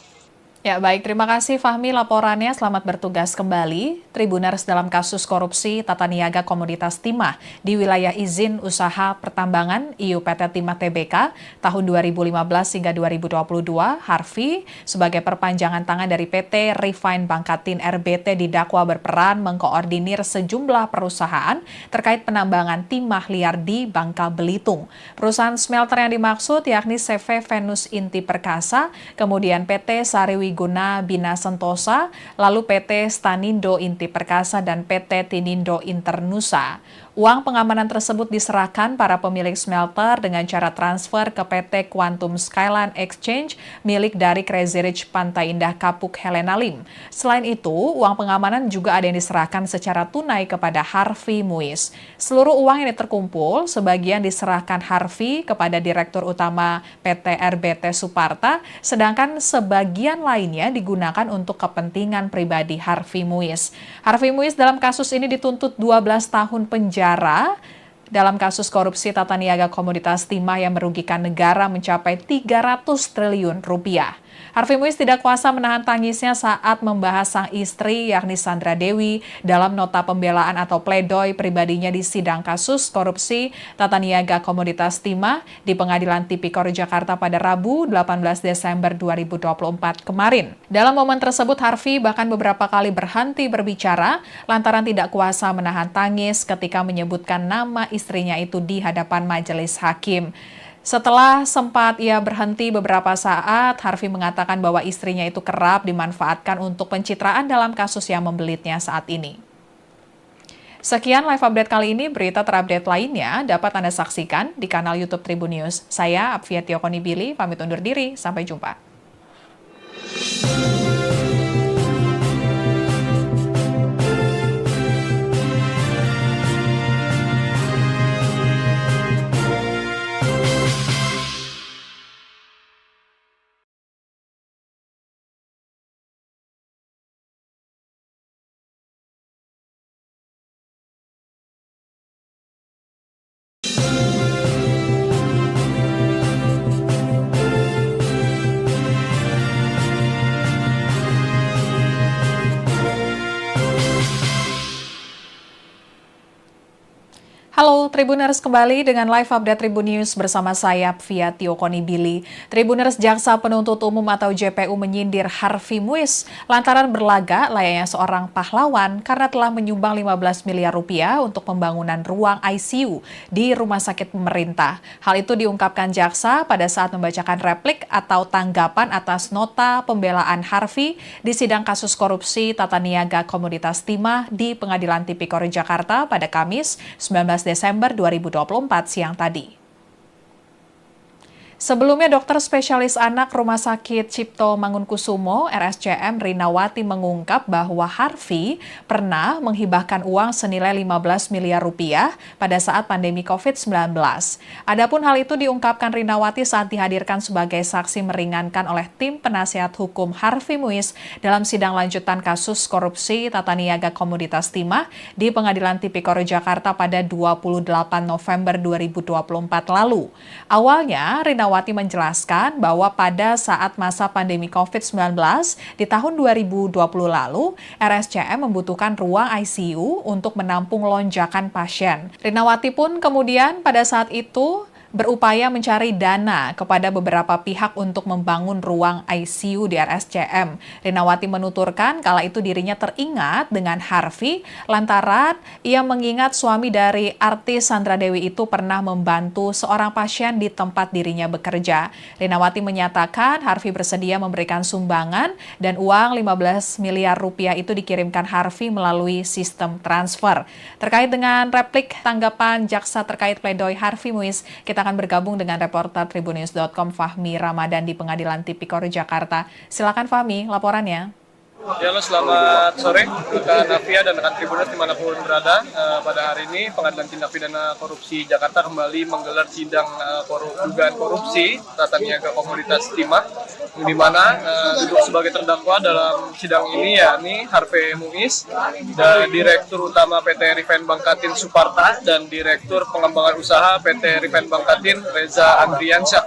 Ya baik, terima kasih Fahmi laporannya. Selamat bertugas kembali. Tribuners dalam kasus korupsi tata niaga komoditas timah di wilayah izin usaha pertambangan IUPT Timah Tbk tahun 2015 hingga 2022, Harvey sebagai perpanjangan tangan dari PT Refine Bangkatin RBT didakwa berperan mengkoordinir sejumlah perusahaan terkait penambangan timah liar di Bangka Belitung. Perusahaan smelter yang dimaksud yakni CV Venus Inti Perkasa, kemudian PT Sariwi Guna Bina Sentosa, lalu PT Stanindo Inti Perkasa, dan PT Tinindo Internusa. Uang pengamanan tersebut diserahkan para pemilik smelter dengan cara transfer ke PT Quantum Skyline Exchange milik dari Crazy Rich Pantai Indah Kapuk Helena Lim. Selain itu, uang pengamanan juga ada yang diserahkan secara tunai kepada Harvey Muiz. Seluruh uang ini terkumpul, sebagian diserahkan Harvey kepada Direktur Utama PT RBT Suparta, sedangkan sebagian lainnya digunakan untuk kepentingan pribadi Harvey Muiz. Harvey Muiz dalam kasus ini dituntut 12 tahun penjara dalam kasus korupsi tata niaga komoditas timah yang merugikan negara mencapai 300 triliun rupiah. Harvey Muiz tidak kuasa menahan tangisnya saat membahas sang istri yakni Sandra Dewi dalam nota pembelaan atau pledoi pribadinya di sidang kasus korupsi tata niaga komoditas timah di Pengadilan Tipikor Jakarta pada Rabu 18 Desember 2024 kemarin. Dalam momen tersebut Harvey bahkan beberapa kali berhenti berbicara lantaran tidak kuasa menahan tangis ketika menyebutkan nama istrinya itu di hadapan majelis hakim. Setelah sempat ia berhenti beberapa saat, Harvey mengatakan bahwa istrinya itu kerap dimanfaatkan untuk pencitraan dalam kasus yang membelitnya saat ini. Sekian live update kali ini, berita terupdate lainnya dapat Anda saksikan di kanal YouTube Tribun News. Saya Apvia Tiokonibili, pamit undur diri, sampai jumpa. Halo Tribuners, kembali dengan live update Tribun News bersama saya Apvia Tiokonibili. Tribuners, Jaksa Penuntut Umum atau JPU menyindir Harvey Muiz lantaran berlaga layaknya seorang pahlawan karena telah menyumbang 15 miliar rupiah untuk pembangunan ruang ICU di rumah sakit pemerintah. Hal itu diungkapkan jaksa pada saat membacakan replik atau tanggapan atas nota pembelaan Harvey di sidang kasus korupsi tata niaga komoditas timah di Pengadilan Tipikor Jakarta pada Kamis 19 Desember 2024 siang tadi. Sebelumnya, dokter spesialis anak Rumah Sakit Cipto Mangunkusumo (RSCM) Rinawati mengungkap bahwa Harvey pernah menghibahkan uang senilai 15 miliar rupiah pada saat pandemi COVID-19. Adapun hal itu diungkapkan Rinawati saat dihadirkan sebagai saksi meringankan oleh tim penasihat hukum Harvey Muiz dalam sidang lanjutan kasus korupsi tata niaga komoditas timah di Pengadilan Tipikor Jakarta pada 28 November 2024 lalu. Awalnya, Rinawati Rinawati menjelaskan bahwa pada saat masa pandemi COVID-19 di tahun 2020 lalu, RSCM membutuhkan ruang ICU untuk menampung lonjakan pasien. Rinawati pun kemudian pada saat itu berupaya mencari dana kepada beberapa pihak untuk membangun ruang ICU di RSCM. Rinawati menuturkan kala itu dirinya teringat dengan Harvey lantaran ia mengingat suami dari artis Sandra Dewi itu pernah membantu seorang pasien di tempat dirinya bekerja. Rinawati menyatakan Harvey bersedia memberikan sumbangan dan uang 15 miliar rupiah itu dikirimkan Harvey melalui sistem transfer. Terkait dengan replik tanggapan jaksa terkait pledoi Harvey Muiz, kita akan bergabung dengan reporter Tribunnews.com Fahmi Ramadan di Pengadilan Tipikor Jakarta. Silakan Fahmi, laporannya. Ya, selamat sore rekan Navia dan rekan Tribunnews dimanapun berada. Pada hari ini Pengadilan Tindak Pidana Korupsi Jakarta kembali menggelar sidang dugaan korupsi tata niaga komoditas timah, di mana duduk sebagai terdakwa dalam sidang ini yakni Harvey Muiz, dan Direktur Utama PT Refine Bangkatin Suparta dan Direktur Pengembangan Usaha PT Refine Bangkatin Reza Andriansyah.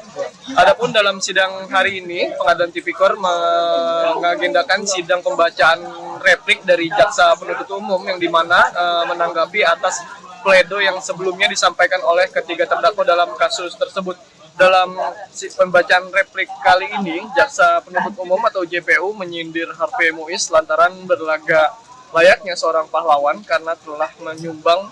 Adapun dalam sidang hari ini Pengadilan Tipikor mengagendakan sidang pembacaan replik dari jaksa penuntut umum yang dimana menanggapi atas pledoi yang sebelumnya disampaikan oleh ketiga terdakwa dalam kasus tersebut. Dalam pembacaan replik kali ini, jaksa penuntut umum atau JPU menyindir Harvey Muiz lantaran berlaga layaknya seorang pahlawan karena telah menyumbang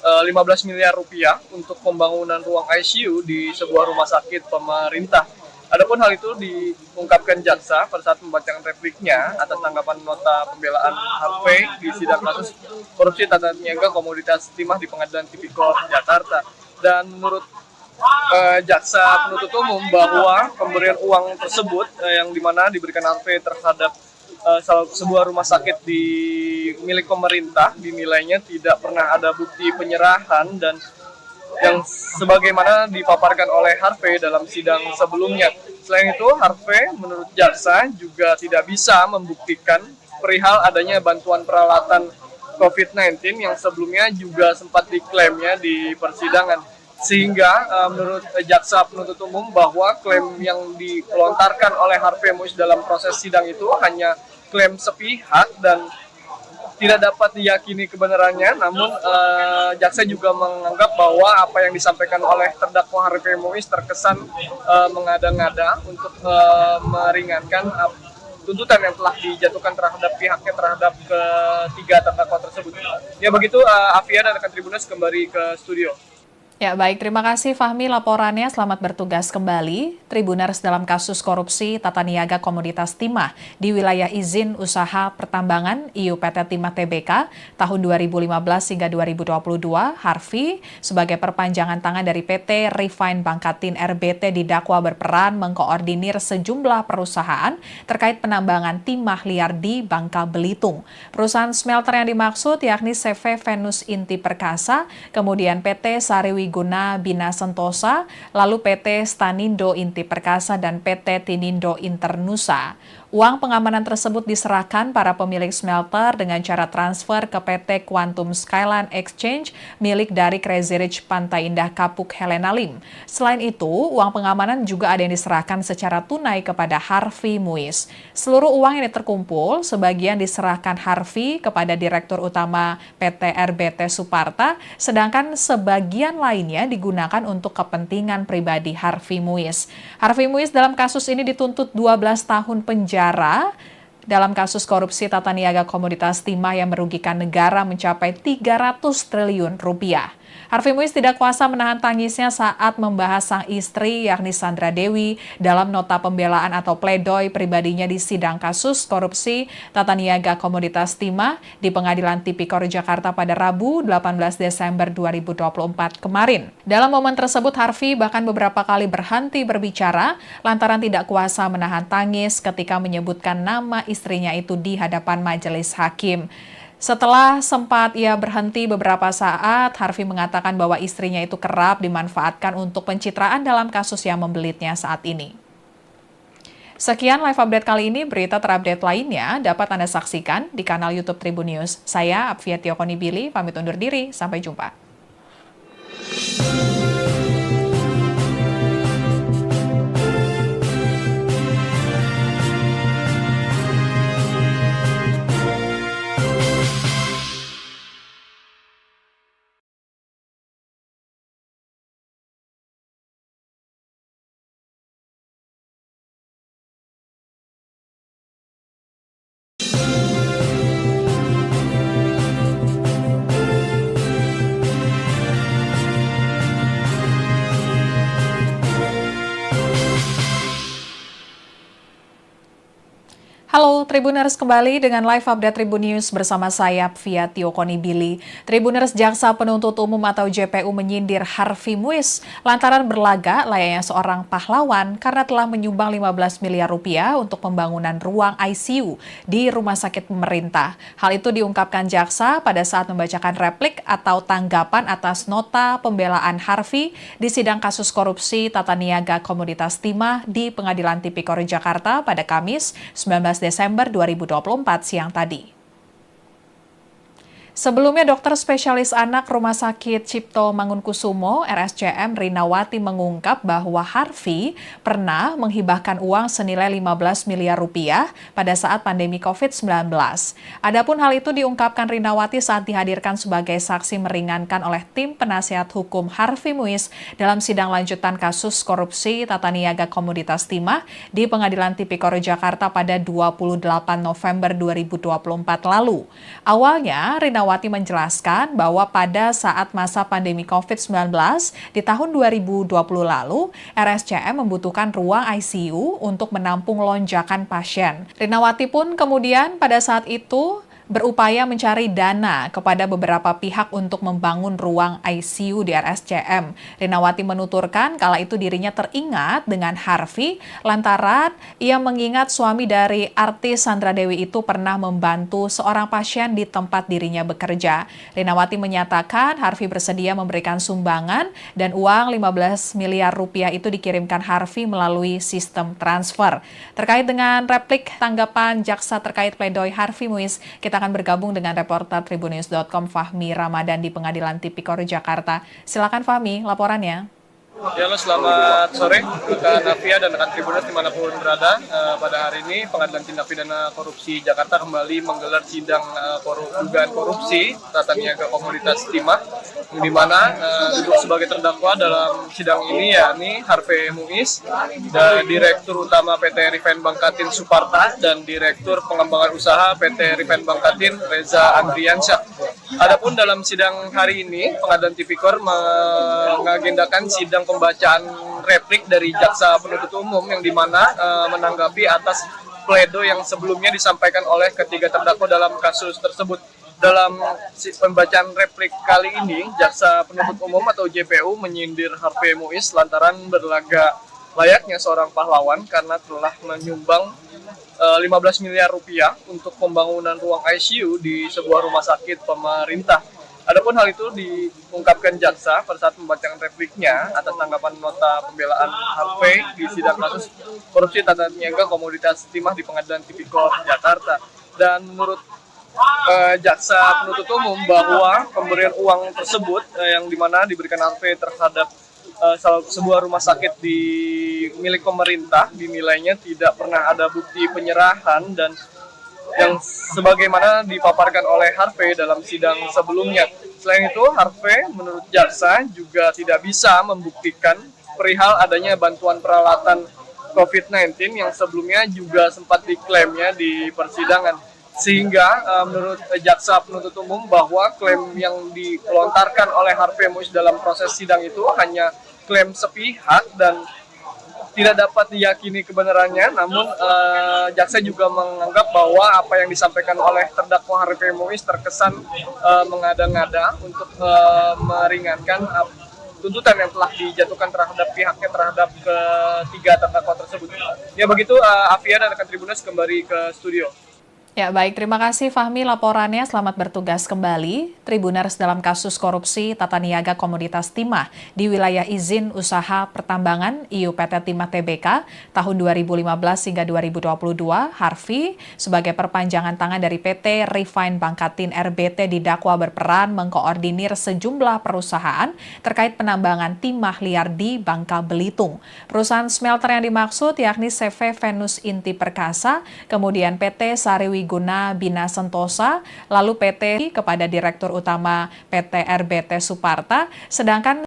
15 miliar rupiah untuk pembangunan ruang ICU di sebuah rumah sakit pemerintah. Adapun hal itu diungkapkan jaksa pada saat pembacaan repliknya atas tanggapan nota pembelaan Harvey di sidang kasus korupsi tata niaga komoditas timah di Pengadilan Tipikor Jakarta. Dan menurut jaksa penuntut umum bahwa pemberian uang tersebut yang dimana diberikan Harvey terhadap sebuah rumah sakit di milik pemerintah dinilainya tidak pernah ada bukti penyerahan dan yang sebagaimana dipaparkan oleh Harvey dalam sidang sebelumnya. Selain itu, Harvey menurut jaksa juga tidak bisa membuktikan perihal adanya bantuan peralatan COVID-19 yang sebelumnya juga sempat diklaimnya di persidangan. Sehingga menurut jaksa penuntut umum bahwa klaim yang dilontarkan oleh Harvey Muiz dalam proses sidang itu hanya klaim sepihak dan tidak dapat diyakini kebenarannya, namun jaksa juga menganggap bahwa apa yang disampaikan oleh terdakwa Harvey Muiz terkesan mengada-ngada untuk meringankan tuntutan yang telah dijatuhkan terhadap pihaknya terhadap ketiga terdakwa tersebut. Ya begitu, Afia dan rekan Tribunnews kembali ke studio. Ya baik, terima kasih Fahmi laporannya. Selamat bertugas kembali. Tribuners dalam kasus korupsi tata niaga komoditas timah di wilayah izin usaha pertambangan IUPT Timah Tbk tahun 2015 hingga 2022, Harvey sebagai perpanjangan tangan dari PT Refine Bangkatin RBT didakwa berperan mengkoordinir sejumlah perusahaan terkait penambangan timah liar di Bangka Belitung. Perusahaan smelter yang dimaksud yakni CV Venus Inti Perkasa, kemudian PT Sariwi Guna Bina Sentosa, lalu PT Stanindo Inti Perkasa, dan PT Tinindo Internusa. Uang pengamanan tersebut diserahkan para pemilik smelter dengan cara transfer ke PT Quantum Skyline Exchange milik dari Crazy Rich Pantai Indah Kapuk Helena Lim. Selain itu, uang pengamanan juga ada yang diserahkan secara tunai kepada Harvey Muiz. Seluruh uang ini terkumpul, sebagian diserahkan Harvey kepada Direktur Utama PT RBT Suparta, sedangkan sebagian lainnya digunakan untuk kepentingan pribadi Harvey Muiz. Harvey Muiz dalam kasus ini dituntut 12 tahun penjara dalam kasus korupsi tata niaga komoditas timah yang merugikan negara mencapai 300 triliun rupiah. Harvey Muiz tidak kuasa menahan tangisnya saat membahas sang istri yakni Sandra Dewi dalam nota pembelaan atau pledoi pribadinya di sidang kasus korupsi tata niaga komoditas timah di Pengadilan Tipikor Jakarta pada Rabu 18 Desember 2024 kemarin. Dalam momen tersebut Harvey bahkan beberapa kali berhenti berbicara lantaran tidak kuasa menahan tangis ketika menyebutkan nama istrinya itu di hadapan majelis hakim. Setelah sempat ia berhenti beberapa saat, Harvey mengatakan bahwa istrinya itu kerap dimanfaatkan untuk pencitraan dalam kasus yang membelitnya saat ini. Sekian live update kali ini, berita terupdate lainnya dapat Anda saksikan di kanal YouTube Tribun News. Saya Apvia Tiokonibili, pamit undur diri, sampai jumpa. Halo Tribuners, kembali dengan live update Tribun News bersama saya Pvia Tiokoni Billy. Tribuners, Jaksa Penuntut Umum atau JPU menyindir Harvey Muiz lantaran berlaga layaknya seorang pahlawan karena telah menyumbang 15 miliar rupiah untuk pembangunan ruang ICU di rumah sakit pemerintah. Hal itu diungkapkan jaksa pada saat membacakan replik atau tanggapan atas nota pembelaan Harvey di sidang kasus korupsi tata niaga komoditas timah di Pengadilan Tipikor Jakarta pada Kamis 19 Desember 2024 siang tadi. Sebelumnya, dokter spesialis anak Rumah Sakit Cipto Mangunkusumo (RSCM) Rinawati mengungkap bahwa Harvey pernah menghibahkan uang senilai 15 miliar rupiah pada saat pandemi COVID-19. Adapun hal itu diungkapkan Rinawati saat dihadirkan sebagai saksi meringankan oleh tim penasihat hukum Harvey Muiz dalam sidang lanjutan kasus korupsi tata niaga komoditas timah di Pengadilan Tipikor Jakarta pada 28 November 2024 lalu. Awalnya, Rinawati menjelaskan bahwa pada saat masa pandemi COVID-19 di tahun 2020 lalu, RSCM membutuhkan ruang ICU untuk menampung lonjakan pasien. Rinawati pun kemudian pada saat itu berupaya mencari dana kepada beberapa pihak untuk membangun ruang ICU di RSCM. Rinawati menuturkan kala itu dirinya teringat dengan Harvey lantaran ia mengingat suami dari artis Sandra Dewi itu pernah membantu seorang pasien di tempat dirinya bekerja. Rinawati menyatakan Harvey bersedia memberikan sumbangan dan uang 15 miliar rupiah itu dikirimkan Harvey melalui sistem transfer. Terkait dengan replik tanggapan jaksa terkait pledoi Harvey Muiz, kita akan bergabung dengan reporter tribunnews.com Fahmi Ramadan di Pengadilan Tipikor Jakarta. Silakan Fahmi, laporannya. Ya, selamat sore rekan Navia dan rekan Tribunnews dimanapun berada. Pada hari ini Pengadilan Tindak Pidana Korupsi Jakarta kembali menggelar sidang dugaan korupsi tata niaga komoditas timah, di mana duduk sebagai terdakwa dalam sidang ini yakni Harvey Muiz, dan Direktur Utama PT Refine Bangkatin Suparta dan Direktur Pengembangan Usaha PT Refine Bangkatin Reza Andriansyah. Adapun dalam sidang hari ini, Pengadilan Tipikor mengagendakan sidang pembacaan replik dari jaksa penuntut umum yang dimana menanggapi atas pledo yang sebelumnya disampaikan oleh ketiga terdakwa dalam kasus tersebut. Dalam pembacaan replik kali ini, jaksa penuntut umum atau JPU menyindir Harvey Muiz lantaran berlaga layaknya seorang pahlawan karena telah menyumbang 15 miliar rupiah untuk pembangunan ruang ICU di sebuah rumah sakit pemerintah. Adapun hal itu diungkapkan jaksa pada saat membacakan repliknya atas tanggapan nota pembelaan Harvey di sidang kasus korupsi tata niaga komoditas timah di Pengadilan Tipikor Jakarta. Dan menurut jaksa penuntut umum bahwa pemberian uang tersebut yang dimana diberikan Harvey terhadap sebuah rumah sakit di milik pemerintah dinilainya tidak pernah ada bukti penyerahan dan yang sebagaimana dipaparkan oleh Harvey dalam sidang sebelumnya. Selain itu, Harvey menurut jaksa juga tidak bisa membuktikan perihal adanya bantuan peralatan COVID-19 yang sebelumnya juga sempat diklaimnya di persidangan. Sehingga menurut jaksa penuntut umum bahwa klaim yang dilontarkan oleh Harvey Muiz dalam proses sidang itu hanya klaim sepihak dan tidak dapat diyakini kebenarannya. Namun jaksa juga menganggap bahwa apa yang disampaikan oleh terdakwa Harvey Muiz terkesan mengada-ngada untuk meringankan tuntutan yang telah dijatuhkan terhadap pihaknya terhadap ketiga terdakwa tersebut. Ya begitu, Afia dan rekan Tribunnews kembali ke studio. Ya baik, terima kasih Fahmi laporannya. Selamat bertugas kembali. Tribuners, dalam kasus korupsi tata niaga komoditas timah di wilayah izin usaha pertambangan IU PT Timah Tbk tahun 2015 hingga 2022, Harvey sebagai perpanjangan tangan dari PT Refine Bangkatin RBT didakwa berperan mengkoordinir sejumlah perusahaan terkait penambangan timah liar di Bangka Belitung. Perusahaan smelter yang dimaksud yakni CV Venus Inti Perkasa, kemudian PT Sariwi Guna Bina Sentosa, lalu PT kepada Direktur Utama PT RBT Suparta, sedangkan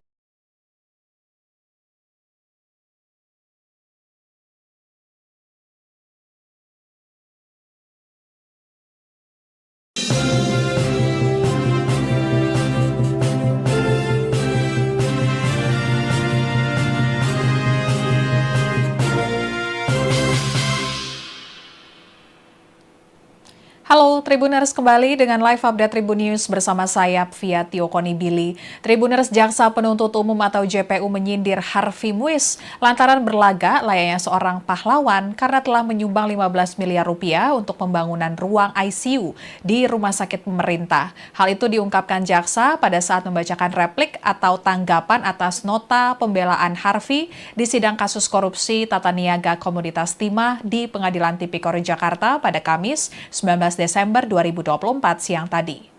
Halo Tribuners, kembali dengan live update Tribun News bersama saya Pvia Tiokoni Billy. Tribuners, Jaksa Penuntut Umum atau JPU menyindir Harvey Muiz lantaran berlaga layaknya seorang pahlawan karena telah menyumbang 15 miliar rupiah untuk pembangunan ruang ICU di rumah sakit pemerintah. Hal itu diungkapkan Jaksa pada saat membacakan replik atau tanggapan atas nota pembelaan Harvey di sidang kasus korupsi tata niaga komoditas timah di Pengadilan Tipikor Jakarta pada Kamis 19 Desember 2024 siang tadi.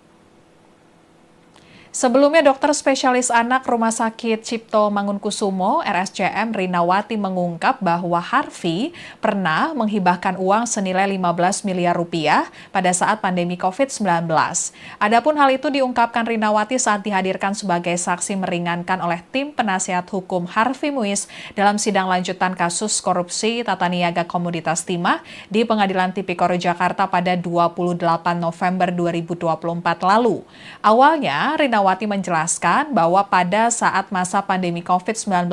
Sebelumnya, dokter spesialis anak Rumah Sakit Cipto Mangunkusumo (RSCM) Rinawati mengungkap bahwa Harvey pernah menghibahkan uang senilai 15 miliar rupiah pada saat pandemi COVID-19. Adapun hal itu diungkapkan Rinawati saat dihadirkan sebagai saksi meringankan oleh tim penasihat hukum Harvey Muiz dalam sidang lanjutan kasus korupsi tata niaga komoditas timah di Pengadilan Tipikor Jakarta pada 28 November 2024 lalu. Awalnya, Rinawati menjelaskan bahwa pada saat masa pandemi COVID-19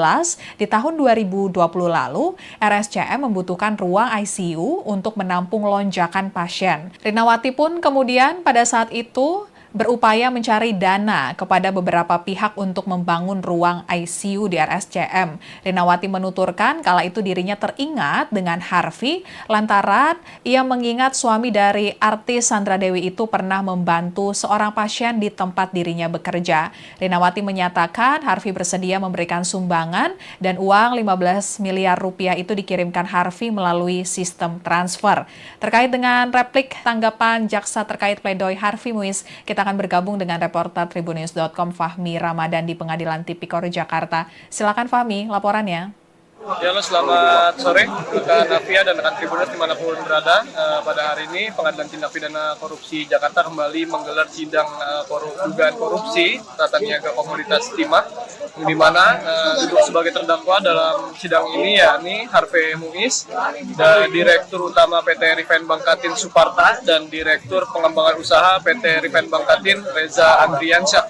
di tahun 2020 lalu, RSCM membutuhkan ruang ICU untuk menampung lonjakan pasien. Rinawati pun kemudian pada saat itu berupaya mencari dana kepada beberapa pihak untuk membangun ruang ICU di RSCM. Rinawati menuturkan kala itu dirinya teringat dengan Harvey lantaran ia mengingat suami dari artis Sandra Dewi itu pernah membantu seorang pasien di tempat dirinya bekerja. Rinawati menyatakan Harvey bersedia memberikan sumbangan dan uang 15 miliar rupiah itu dikirimkan Harvey melalui sistem transfer. Terkait dengan replik tanggapan jaksa terkait pledoi Harvey Muiz, kita akan bergabung dengan reporter Tribunnews.com Fahmi Ramadan di Pengadilan Tipikor Jakarta. Silakan Fahmi, laporannya. Ya, selamat sore rekan Navia dan rekan Tribunnews dimanapun berada. Pada hari ini Pengadilan Tindak Pidana Korupsi Jakarta kembali menggelar sidang dugaan korupsi tata niaga komoditas timah, di mana duduk sebagai terdakwa dalam sidang ini yakni Harvey Muiz, Direktur Utama PT Refine Bangkatin Suparta dan Direktur Pengembangan Usaha PT Refine Bangkatin Reza Andriansyah.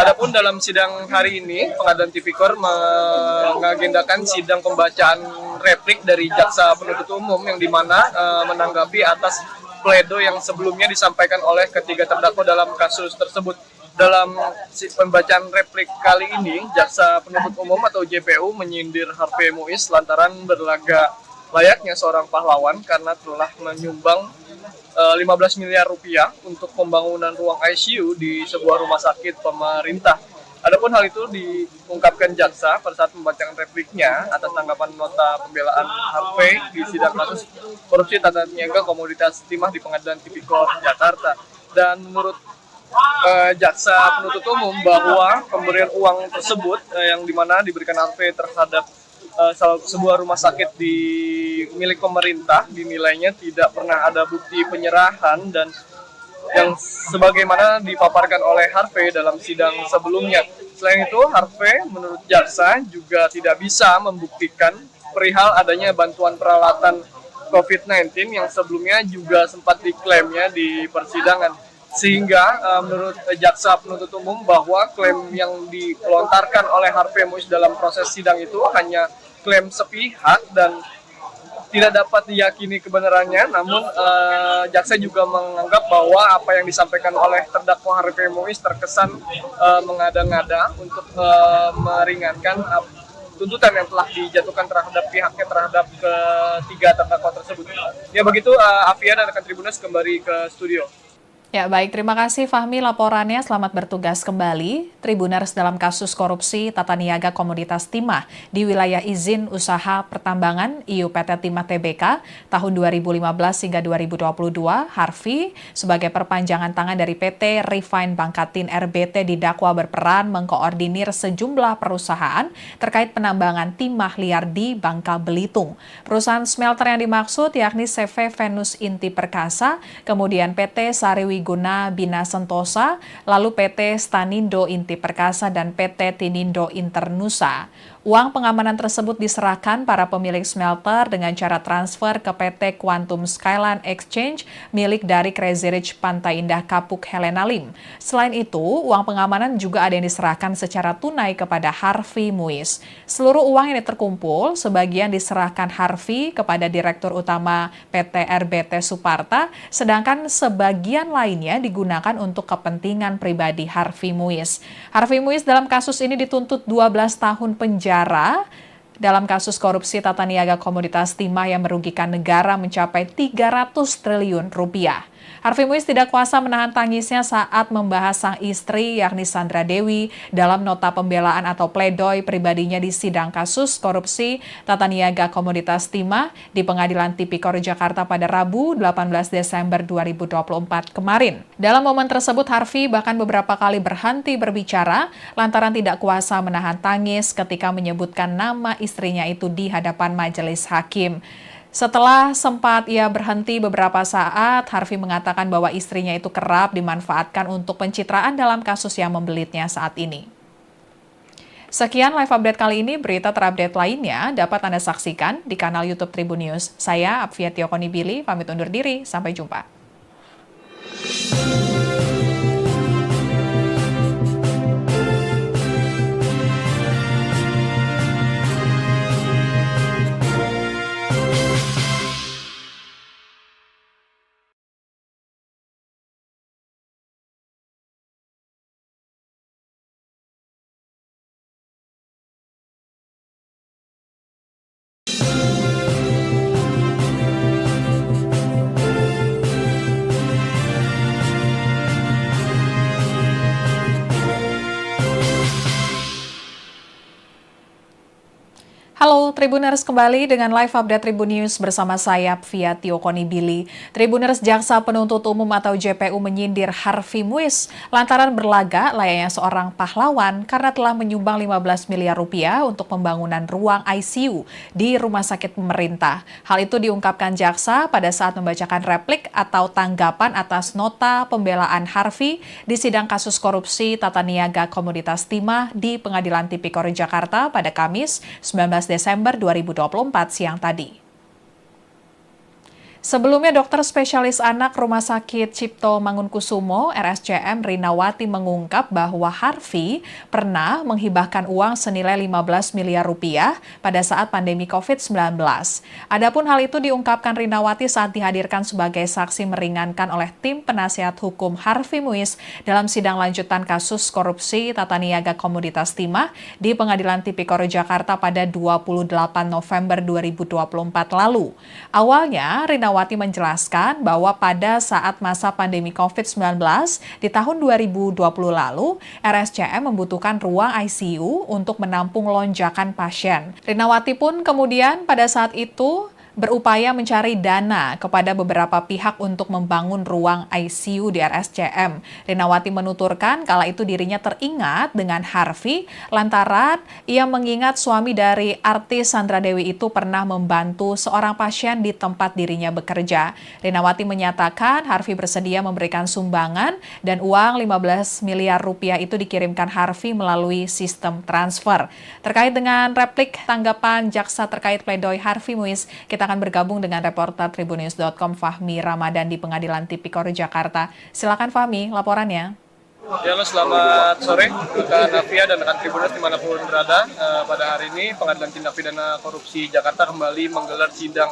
Adapun dalam sidang hari ini Pengadilan Tipikor mengagendakan sidang pembacaan replik dari jaksa penuntut umum yang dimana menanggapi atas pledoi yang sebelumnya disampaikan oleh ketiga terdakwa dalam kasus tersebut. Dalam pembacaan replik kali ini, jaksa penuntut umum atau JPU menyindir Harvey Muiz lantaran berlaga layaknya seorang pahlawan karena telah menyumbang 15 miliar rupiah untuk pembangunan ruang ICU di sebuah rumah sakit pemerintah. Adapun hal itu diungkapkan jaksa pada saat membacakan repliknya atas tanggapan nota pembelaan Harvey di sidang kasus korupsi tata niaga komoditas timah di Pengadilan Tipikor Jakarta. Dan menurut jaksa penuntut umum bahwa pemberian uang tersebut yang dimana diberikan Harvey terhadap sebuah rumah sakit di milik pemerintah dinilainya tidak pernah ada bukti penyerahan dan yang sebagaimana dipaparkan oleh Harvey dalam sidang sebelumnya. Selain itu, Harvey menurut jaksa juga tidak bisa membuktikan perihal adanya bantuan peralatan COVID-19 yang sebelumnya juga sempat diklaimnya di persidangan. Sehingga menurut jaksa penuntut umum bahwa klaim yang dilontarkan oleh Harvey Muiz dalam proses sidang itu hanya klaim sepihak dan tidak dapat diyakini kebenarannya, namun jaksa juga menganggap bahwa apa yang disampaikan oleh terdakwa Harvey Muiz terkesan mengada-ngada untuk meringankan tuntutan yang telah dijatuhkan terhadap pihaknya terhadap ketiga terdakwa tersebut. Ya begitu, Afia dan rekan Tribunnews kembali ke studio. Ya baik, terima kasih Fahmi laporannya. Selamat bertugas kembali. Tribuners dalam kasus korupsi tata niaga komoditas timah di wilayah izin usaha pertambangan IUPT Timah Tbk tahun 2015 hingga 2022, Harvey sebagai perpanjangan tangan dari PT Refine Bangkatin RBT didakwa berperan mengkoordinir sejumlah perusahaan terkait penambangan timah liar di Bangka Belitung. Perusahaan smelter yang dimaksud yakni CV Venus Inti Perkasa, kemudian PT Sariwi Guna Bina Sentosa, lalu PT Stanindo Inti Perkasa, dan PT Tinindo Internusa. Uang pengamanan tersebut diserahkan para pemilik smelter dengan cara transfer ke PT Quantum Skyline Exchange milik dari Crazy Rich Pantai Indah Kapuk Helena Lim. Selain itu, uang pengamanan juga ada yang diserahkan secara tunai kepada Harvey Muiz. Seluruh uang yang terkumpul, sebagian diserahkan Harvey kepada Direktur Utama PT RBT Suparta, sedangkan sebagian lainnya digunakan untuk kepentingan pribadi Harvey Muiz. Harvey Muiz dalam kasus ini dituntut 12 tahun penjara dalam kasus korupsi tata niaga komoditas timah yang merugikan negara mencapai 300 triliun rupiah. Harvey Muiz tidak kuasa menahan tangisnya saat membahas sang istri yakni Sandra Dewi dalam nota pembelaan atau pledoi pribadinya di sidang kasus korupsi tata niaga komoditas timah di Pengadilan Tipikor Jakarta pada Rabu 18 Desember 2024 kemarin. Dalam momen tersebut Harvey bahkan beberapa kali berhenti berbicara lantaran tidak kuasa menahan tangis ketika menyebutkan nama istrinya itu di hadapan majelis hakim. Setelah sempat ia berhenti beberapa saat, Harvey mengatakan bahwa istrinya itu kerap dimanfaatkan untuk pencitraan dalam kasus yang membelitnya saat ini. Sekian live update kali ini, berita terupdate lainnya dapat Anda saksikan di kanal YouTube Tribun News. Saya Apvia Tiokonibili, pamit undur diri, sampai jumpa. Halo Tribuners, kembali dengan live update Tribun News bersama saya Apvia Tiokonibili. Tribuners, Jaksa Penuntut Umum atau JPU menyindir Harvey Muiz lantaran berlaga layaknya seorang pahlawan karena telah menyumbang 15 miliar rupiah untuk pembangunan ruang ICU di rumah sakit pemerintah. Hal itu diungkapkan Jaksa pada saat membacakan replik atau tanggapan atas nota pembelaan Harvey di sidang kasus korupsi tata niaga komoditas timah di Pengadilan Tipikor Jakarta pada Kamis 19 Desember 2024 siang tadi. Sebelumnya, dokter spesialis anak Rumah Sakit Cipto Mangunkusumo (RSCM) Rinawati mengungkap bahwa Harvey pernah menghibahkan uang senilai 15 miliar rupiah pada saat pandemi COVID-19. Adapun hal itu diungkapkan Rinawati saat dihadirkan sebagai saksi meringankan oleh tim penasihat hukum Harvey Muiz dalam sidang lanjutan kasus korupsi tata niaga komoditas timah di Pengadilan Tipikor Jakarta pada 28 November 2024 lalu. Awalnya, Rinawati menjelaskan bahwa pada saat masa pandemi COVID-19 di tahun 2020 lalu, RSCM membutuhkan ruang ICU untuk menampung lonjakan pasien. Rinawati pun kemudian pada saat itu berupaya mencari dana kepada beberapa pihak untuk membangun ruang ICU di RSCM. Rinawati menuturkan kala itu dirinya teringat dengan Harvey lantaran ia mengingat suami dari artis Sandra Dewi itu pernah membantu seorang pasien di tempat dirinya bekerja. Rinawati menyatakan Harvey bersedia memberikan sumbangan dan uang 15 miliar rupiah itu dikirimkan Harvey melalui sistem transfer. Terkait dengan replik tanggapan jaksa terkait pledoi Harvey Muiz, kita akan bergabung dengan reporter Tribunnews.com Fahmi Ramadan di Pengadilan Tipikor Jakarta. Silakan Fahmi, laporannya. Ya, selamat sore rekan Navia dan rekan Tribunnews dimanapun berada. Pada hari ini Pengadilan Tindak Pidana Korupsi Jakarta kembali menggelar sidang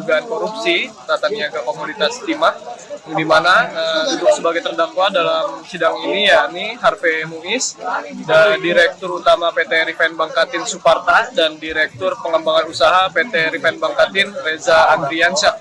dugaan korupsi tata niaga komoditas timah, di mana duduk sebagai terdakwa dalam sidang ini yakni Harvey Muiz, Direktur Utama PT Refine Bangkatin Suparta dan Direktur Pengembangan Usaha PT Refine Bangkatin Reza Andriansyah.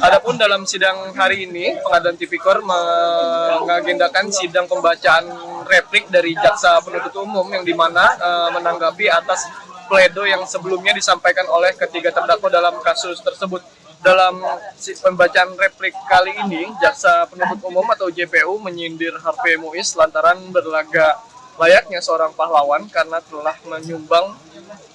Adapun dalam sidang hari ini Pengadilan Tipikor mengagendakan sidang pembacaan replik dari jaksa penuntut umum yang dimana menanggapi atas pledoi yang sebelumnya disampaikan oleh ketiga terdakwa dalam kasus tersebut. Dalam pembacaan replik kali ini, jaksa penuntut umum atau JPU menyindir Harvey Muiz lantaran berlaga layaknya seorang pahlawan karena telah menyumbang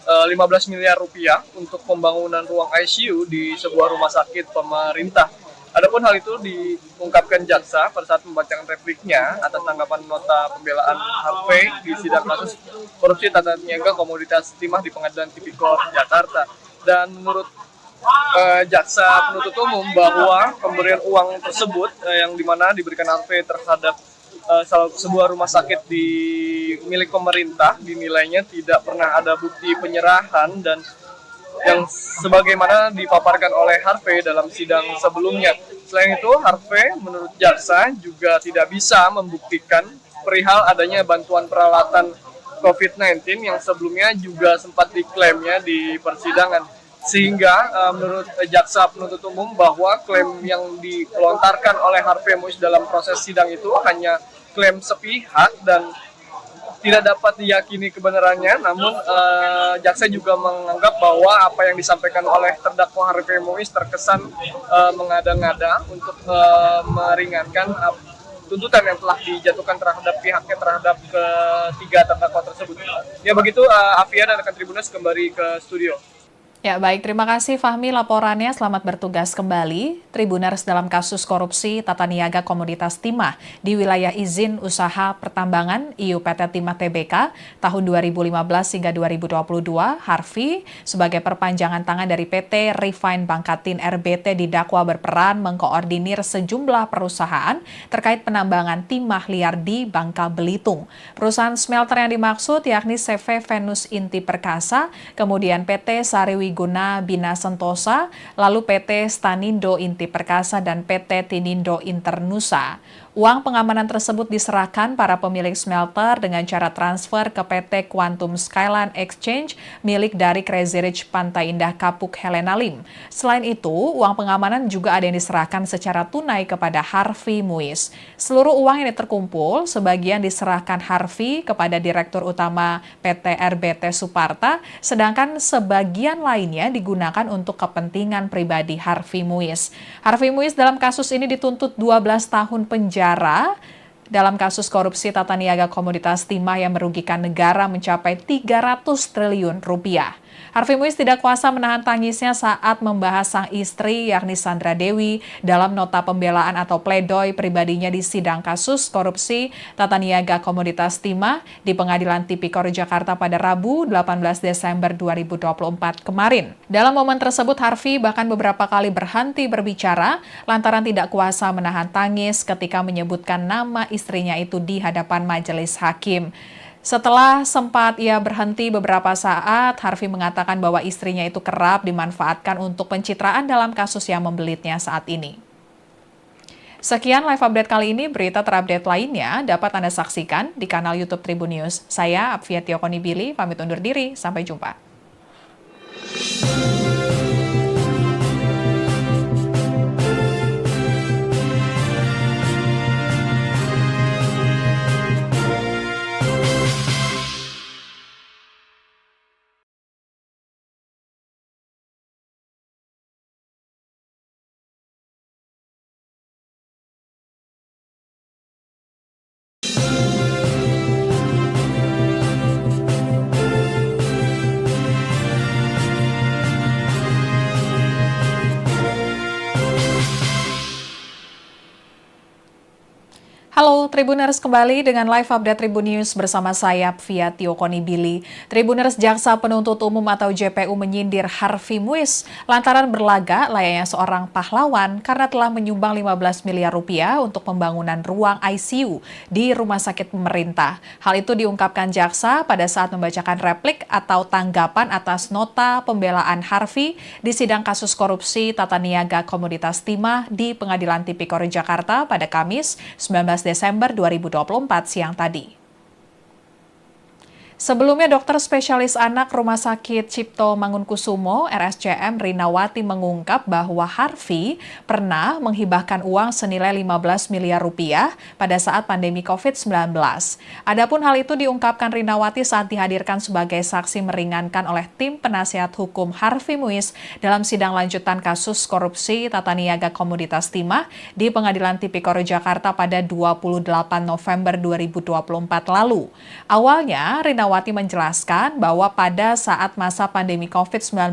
15 miliar rupiah untuk pembangunan ruang ICU di sebuah rumah sakit pemerintah. Adapun hal itu diungkapkan jaksa pada saat membacakan repliknya atas tanggapan nota pembelaan Harvey di sidang kasus korupsi tata niaga komoditas timah di Pengadilan Tipikor Jakarta. Dan menurut jaksa penuntut umum bahwa pemberian uang tersebut yang dimana diberikan Harvey terhadap sebuah rumah sakit di milik pemerintah dinilainya tidak pernah ada bukti penyerahan dan yang sebagaimana dipaparkan oleh Harvey dalam sidang sebelumnya. Selain itu, Harvey menurut jaksa juga tidak bisa membuktikan perihal adanya bantuan peralatan COVID-19 yang sebelumnya juga sempat diklaimnya di persidangan. Sehingga menurut jaksa penuntut umum bahwa klaim yang dilontarkan oleh Harvey Muiz dalam proses sidang itu hanya klaim sepihak dan tidak dapat diyakini kebenarannya, namun jaksa juga menganggap bahwa apa yang disampaikan oleh terdakwa Harvey Muiz terkesan mengada-ngada untuk meringankan tuntutan yang telah dijatuhkan terhadap pihaknya terhadap ketiga terdakwa tersebut. Ya begitu, Afia dan rekan Tribuners kembali ke studio. Ya baik, terima kasih Fahmi laporannya. Selamat bertugas kembali. Tribuners dalam kasus korupsi tata niaga komoditas timah di wilayah izin usaha pertambangan IUPT Timah Tbk tahun 2015 hingga 2022, Harvey sebagai perpanjangan tangan dari PT Refine Bangkatin RBT didakwa berperan mengkoordinir sejumlah perusahaan terkait penambangan timah liar di Bangka Belitung. Perusahaan smelter yang dimaksud yakni CV Venus Inti Perkasa, kemudian PT Sariwi Guna Bina Sentosa, lalu PT Stanindo Inti Perkasa, dan PT Tinindo Internusa. Uang pengamanan tersebut diserahkan para pemilik smelter dengan cara transfer ke PT Quantum Skyline Exchange milik dari Crazy Rich Pantai Indah Kapuk Helena Lim. Selain itu, uang pengamanan juga ada yang diserahkan secara tunai kepada Harvey Muiz. Seluruh uang ini terkumpul, sebagian diserahkan Harvey kepada Direktur Utama PT RBT Suparta, sedangkan sebagian lainnya digunakan untuk kepentingan pribadi Harvey Muiz. Harvey Muiz dalam kasus ini dituntut 12 tahun penjara dalam kasus korupsi tata niaga komoditas timah yang merugikan negara mencapai 300 triliun rupiah. Harvey Muiz tidak kuasa menahan tangisnya saat membahas sang istri yakni Sandra Dewi dalam nota pembelaan atau pledoi pribadinya di sidang kasus korupsi tata niaga komoditas timah di Pengadilan Tipikor Jakarta pada Rabu 18 Desember 2024 kemarin. Dalam momen tersebut Harvey bahkan beberapa kali berhenti berbicara lantaran tidak kuasa menahan tangis ketika menyebutkan nama istrinya itu di hadapan majelis hakim. Setelah sempat ia berhenti beberapa saat, Harvey mengatakan bahwa istrinya itu kerap dimanfaatkan untuk pencitraan dalam kasus yang membelitnya saat ini. Sekian live update kali ini, berita terupdate lainnya dapat Anda saksikan di kanal YouTube Tribun News. Saya Apvia Tiokonibili, pamit undur diri, sampai jumpa. Halo Tribuners, kembali dengan live update Tribun News bersama saya Apvia Tiokonibili. Tribuners, Jaksa Penuntut Umum atau JPU menyindir Harvey Muiz lantaran berlaga layaknya seorang pahlawan karena telah menyumbang 15 miliar rupiah untuk pembangunan ruang ICU di rumah sakit pemerintah. Hal itu diungkapkan jaksa pada saat membacakan replik atau tanggapan atas nota pembelaan Harvey di sidang kasus korupsi tata niaga komoditas timah di Pengadilan Tipikor Jakarta pada Kamis 19 Desember 2024 siang tadi. Sebelumnya, dokter spesialis anak Rumah Sakit Cipto Mangunkusumo (RSCM) Rinawati mengungkap bahwa Harvey pernah menghibahkan uang senilai 15 miliar rupiah pada saat pandemi COVID-19. Adapun hal itu diungkapkan Rinawati saat dihadirkan sebagai saksi meringankan oleh tim penasihat hukum Harvey Muiz dalam sidang lanjutan kasus korupsi tata niaga komoditas timah di Pengadilan Tipikor Jakarta pada 28 November 2024 lalu. Awalnya, Rinawati Rinawati menjelaskan bahwa pada saat masa pandemi COVID-19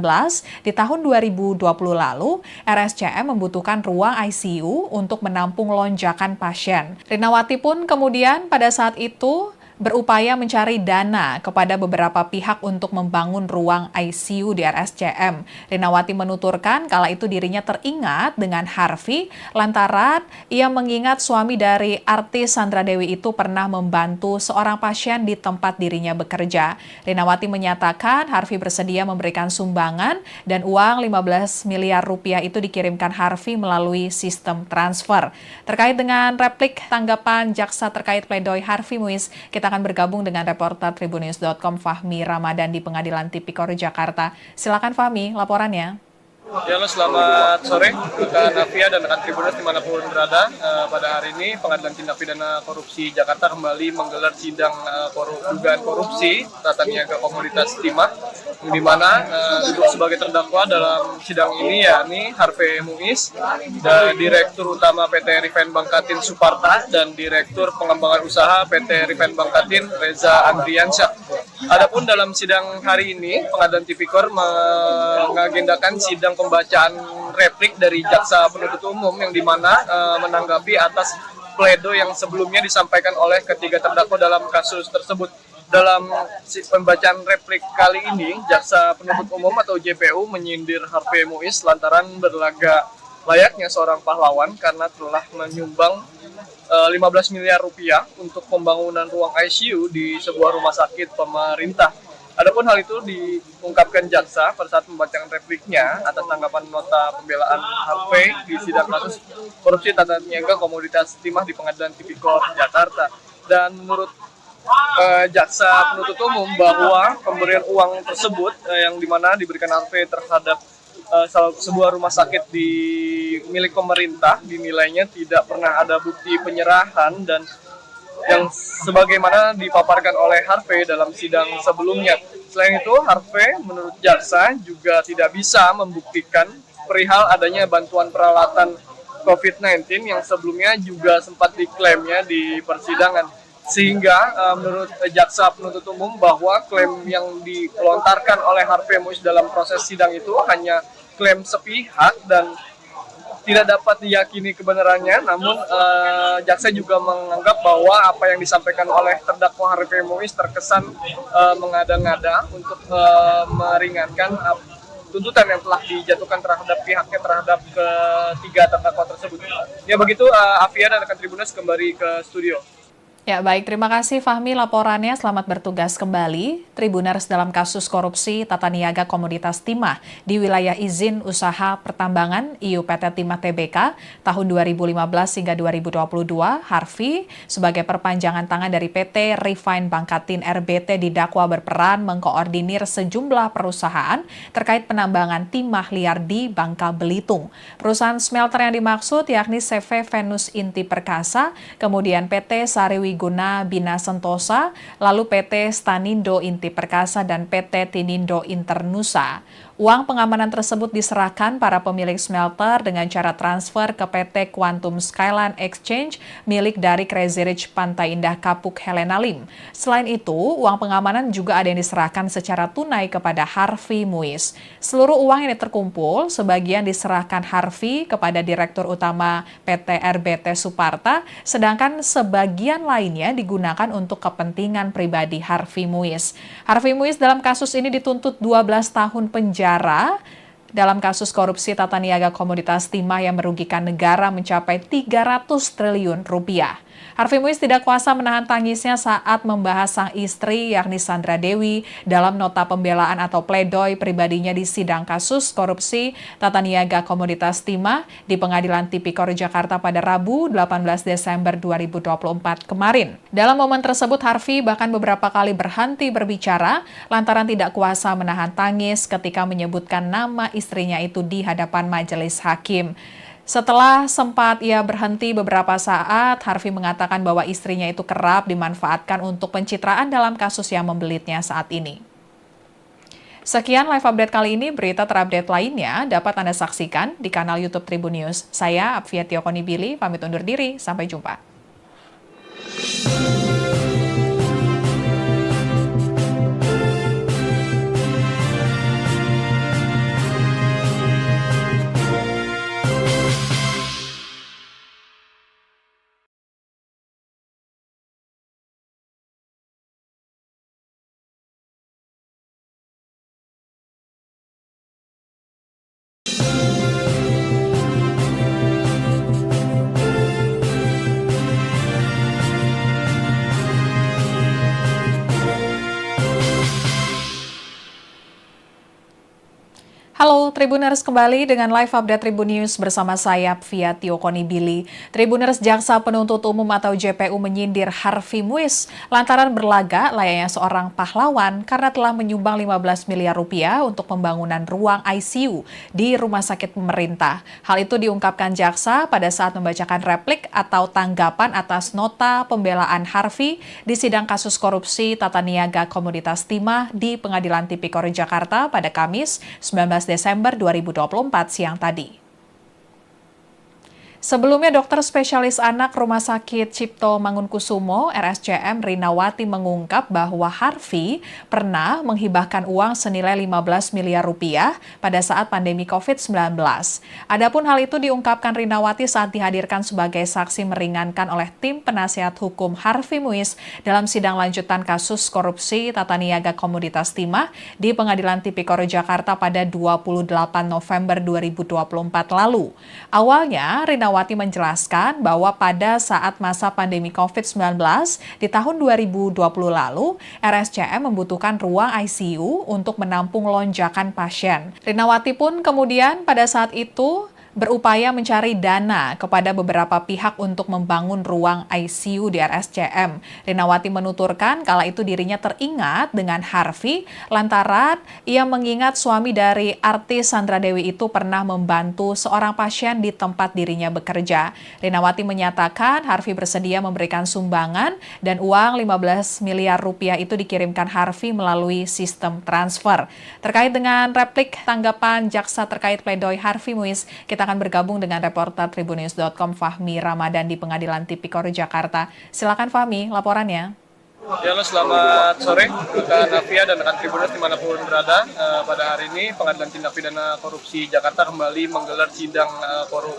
di tahun 2020 lalu, RSCM membutuhkan ruang ICU untuk menampung lonjakan pasien. Rinawati pun kemudian pada saat itu berupaya mencari dana kepada beberapa pihak untuk membangun ruang ICU di RSCM. Rinawati menuturkan kala itu dirinya teringat dengan Harvey lantaran ia mengingat suami dari artis Sandra Dewi itu pernah membantu seorang pasien di tempat dirinya bekerja. Rinawati menyatakan Harvey bersedia memberikan sumbangan dan uang 15 miliar rupiah itu dikirimkan Harvey melalui sistem transfer. Terkait dengan replik tanggapan jaksa terkait pledoi Harvey Muiz, kita akan bergabung dengan reporter Tribunnews.com Fahmi Ramadan di Pengadilan Tipikor Jakarta. Silakan Fahmi, laporannya. Ya, selamat sore rekan Navia dan rekan Tribunnews dimanapun berada. Pada hari ini Pengadilan Tindak Pidana Korupsi Jakarta kembali menggelar sidang dugaan korupsi tata niaga komoditas timah, di mana duduk sebagai terdakwa dalam sidang ini yakni Harvey Muiz, dan Direktur Utama PT Refine Bangkatin Suparta dan Direktur Pengembangan Usaha PT Refine Bangkatin Reza Andriansyah. Adapun dalam sidang hari ini, Pengadilan Tipikor mengagendakan sidang pembacaan replik dari jaksa penuntut umum yang dimana menanggapi atas pledo yang sebelumnya disampaikan oleh ketiga terdakwa dalam kasus tersebut. Dalam pembacaan replik kali ini, jaksa penuntut umum atau JPU menyindir Harvey Muiz lantaran berlaga layaknya seorang pahlawan karena telah menyumbang 15 miliar rupiah untuk pembangunan ruang ICU di sebuah rumah sakit pemerintah. Adapun hal itu diungkapkan jaksa pada saat pembacaan repliknya atas tanggapan nota pembelaan Harvey di sidang kasus korupsi tata niaga komoditas timah di Pengadilan Tipikor Jakarta. Dan menurut jaksa penuntut umum bahwa pemberian uang tersebut yang dimana diberikan Harvey terhadap sebuah rumah sakit di milik pemerintah dinilainya tidak pernah ada bukti penyerahan dan yang sebagaimana dipaparkan oleh Harvey dalam sidang sebelumnya. Selain itu, Harvey menurut jaksa juga tidak bisa membuktikan perihal adanya bantuan peralatan COVID-19 yang sebelumnya juga sempat diklaimnya di persidangan. Sehingga menurut jaksa penuntut umum bahwa klaim yang dilontarkan oleh Harvey Muiz dalam proses sidang itu hanya klaim sepihak dan tidak dapat diyakini kebenarannya, namun jaksa juga menganggap bahwa apa yang disampaikan oleh terdakwa Harvey Muiz terkesan mengada-ngada untuk meringankan tuntutan yang telah dijatuhkan terhadap pihaknya terhadap ketiga terdakwa tersebut. Ya begitu, Afia dan rekan Tribunnews kembali ke studio. Ya baik, terima kasih Fahmi laporannya. Selamat bertugas kembali. Tribuners dalam kasus korupsi tata niaga komoditas timah di wilayah izin usaha pertambangan IU PT Timah Tbk tahun 2015 hingga 2022, Harvey sebagai perpanjangan tangan dari PT Refine Bangkatin RBT didakwa berperan mengkoordinir sejumlah perusahaan terkait penambangan timah liar di Bangka Belitung. Perusahaan smelter yang dimaksud yakni CV Venus Inti Perkasa, kemudian PT Sariwi Guna Bina Sentosa, lalu PT Stanindo Inti Perkasa, dan PT Tinindo Internusa. Uang pengamanan tersebut diserahkan para pemilik smelter dengan cara transfer ke PT Quantum Skyline Exchange milik dari Crazy Rich Pantai Indah Kapuk Helena Lim. Selain itu, uang pengamanan juga ada yang diserahkan secara tunai kepada Harvey Muiz. Seluruh uang yang terkumpul, sebagian diserahkan Harvey kepada Direktur Utama PT RBT Suparta, sedangkan sebagian lainnya digunakan untuk kepentingan pribadi Harvey Muiz. Harvey Muiz dalam kasus ini dituntut 12 tahun penjara dalam kasus korupsi tata niaga komoditas timah yang merugikan negara mencapai 300 triliun rupiah. Harvey Muiz tidak kuasa menahan tangisnya saat membahas sang istri yakni Sandra Dewi dalam nota pembelaan atau pledoi pribadinya di sidang kasus korupsi tata niaga komoditas timah di Pengadilan Tipikor Jakarta pada Rabu 18 Desember 2024 kemarin. Dalam momen tersebut, Harvey bahkan beberapa kali berhenti berbicara lantaran tidak kuasa menahan tangis ketika menyebutkan nama istrinya itu di hadapan majelis hakim. Setelah sempat ia berhenti beberapa saat, Harvey mengatakan bahwa istrinya itu kerap dimanfaatkan untuk pencitraan dalam kasus yang membelitnya saat ini. Sekian live update kali ini, berita terupdate lainnya dapat Anda saksikan di kanal YouTube Tribun News. Saya Apvia Tiokonibili, pamit undur diri, sampai jumpa. Halo Tribuners, kembali dengan live update Tribun News bersama saya Pvia Tiokoni Billy. Tribuners, Jaksa Penuntut Umum atau JPU menyindir Harvey Muiz lantaran berlaga layaknya seorang pahlawan karena telah menyumbang 15 miliar rupiah untuk pembangunan ruang ICU di rumah sakit pemerintah. Hal itu diungkapkan jaksa pada saat membacakan replik atau tanggapan atas nota pembelaan Harvey di sidang kasus korupsi tata niaga komoditas timah di Pengadilan Tipikor Jakarta pada Kamis 19 Desember 2024 siang tadi. Sebelumnya, dokter spesialis anak Rumah Sakit Cipto Mangunkusumo (RSCM) Rinawati mengungkap bahwa Harvey pernah menghibahkan uang senilai 15 miliar rupiah pada saat pandemi COVID-19. Adapun hal itu diungkapkan Rinawati saat dihadirkan sebagai saksi meringankan oleh tim penasihat hukum Harvey Muiz dalam sidang lanjutan kasus korupsi tata niaga komoditas timah di Pengadilan Tipikor Jakarta pada 28 November 2024 lalu. Awalnya, Rinawati menjelaskan bahwa pada saat masa pandemi COVID-19 di tahun 2020 lalu, RSCM membutuhkan ruang ICU untuk menampung lonjakan pasien. Rinawati pun kemudian pada saat itu berupaya mencari dana kepada beberapa pihak untuk membangun ruang ICU di RSCM. Rinawati menuturkan kala itu dirinya teringat dengan Harvey lantaran ia mengingat suami dari artis Sandra Dewi itu pernah membantu seorang pasien di tempat dirinya bekerja. Rinawati menyatakan Harvey bersedia memberikan sumbangan dan uang 15 miliar rupiah itu dikirimkan Harvey melalui sistem transfer. Terkait dengan replik tanggapan jaksa terkait pledoi Harvey Muiz, kita akan bergabung dengan reporter tribunnews.com Fahmi Ramadan di Pengadilan Tipikor Jakarta. Silakan Fahmi, laporannya. Ya, selamat sore rekan Navia dan rekan Tribunnews dimanapun berada. Pada hari ini Pengadilan Tindak Pidana Korupsi Jakarta kembali menggelar sidang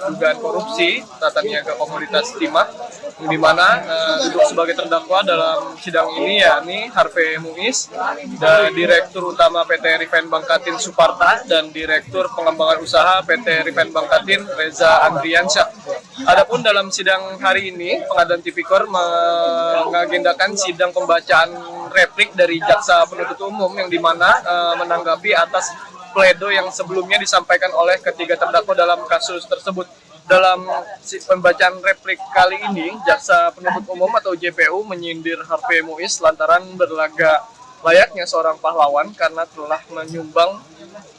dugaan korupsi tata niaga komoditas timah, di mana duduk sebagai terdakwa dalam sidang ini yakni Harvey Muiz, dan Direktur Utama PT Refine Bangkatin Suparta dan Direktur Pengembangan Usaha PT Refine Bangkatin Reza Andriansyah. Adapun dalam sidang hari ini, Pengadilan Tipikor mengagendakan sidang pembacaan replik dari jaksa penuntut umum yang dimana menanggapi atas pledo yang sebelumnya disampaikan oleh ketiga terdakwa dalam kasus tersebut. Dalam pembacaan replik kali ini, jaksa penuntut umum atau JPU menyindir Harvey Muiz lantaran berlaga layaknya seorang pahlawan karena telah menyumbang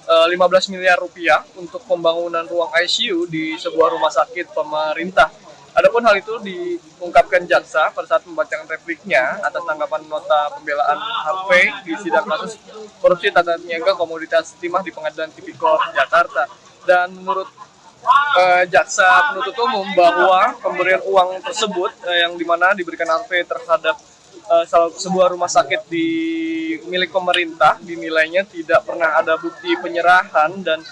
15 miliar rupiah untuk pembangunan ruang ICU di sebuah rumah sakit pemerintah. Adapun hal itu diungkapkan jaksa pada saat membacaan repliknya atas tanggapan nota pembelaan Harvey di sidang kasus korupsi tata niaga komoditas timah di Pengadilan Tipikor Jakarta. Dan menurut jaksa penuntut umum bahwa pemberian uang tersebut yang dimana diberikan Harvey terhadap sebuah rumah sakit di milik pemerintah dinilainya tidak pernah ada bukti penyerahan dan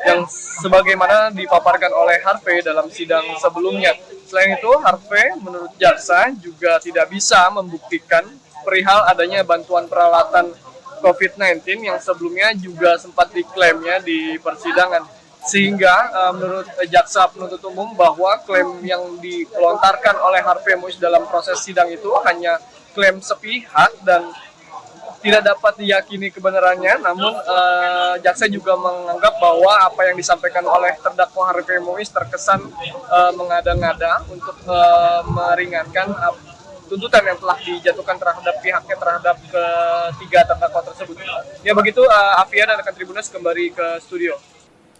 yang sebagaimana dipaparkan oleh Harvey dalam sidang sebelumnya. Selain itu, Harvey menurut jaksa juga tidak bisa membuktikan perihal adanya bantuan peralatan COVID-19 yang sebelumnya juga sempat diklaimnya di persidangan. Sehingga menurut jaksa penuntut umum bahwa klaim yang dilontarkan oleh Harvey Muiz dalam proses sidang itu hanya klaim sepihak dan tidak dapat diyakini kebenarannya. Namun jaksa juga menganggap bahwa apa yang disampaikan oleh terdakwa Harvey Muiz terkesan mengada-ngada untuk meringankan tuntutan yang telah dijatuhkan terhadap pihaknya terhadap ketiga terdakwa tersebut. Ya begitu, Afia dan rekan Tribunnews kembali ke studio.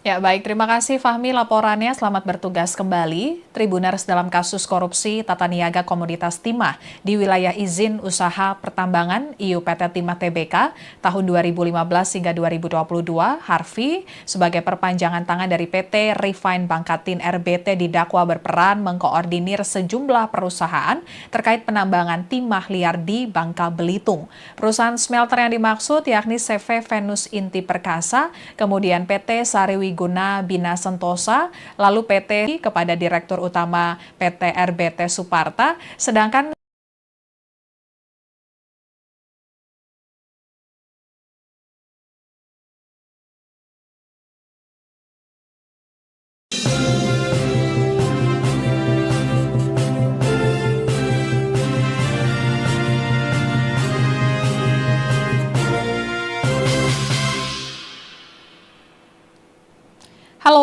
Ya baik, terima kasih Fahmi laporannya. Selamat bertugas kembali. Tribuners, dalam kasus korupsi tata niaga komoditas timah di wilayah izin usaha pertambangan IUPT Timah Tbk tahun 2015 hingga 2022, Harvey sebagai perpanjangan tangan dari PT Refine Bangkatin RBT didakwa berperan mengkoordinir sejumlah perusahaan terkait penambangan timah liar di Bangka Belitung. Perusahaan smelter yang dimaksud yakni CV Venus Inti Perkasa, kemudian PT Sariwi Guna Bina Sentosa, lalu PT kepada Direktur Utama PT RBT Suparta, sedangkan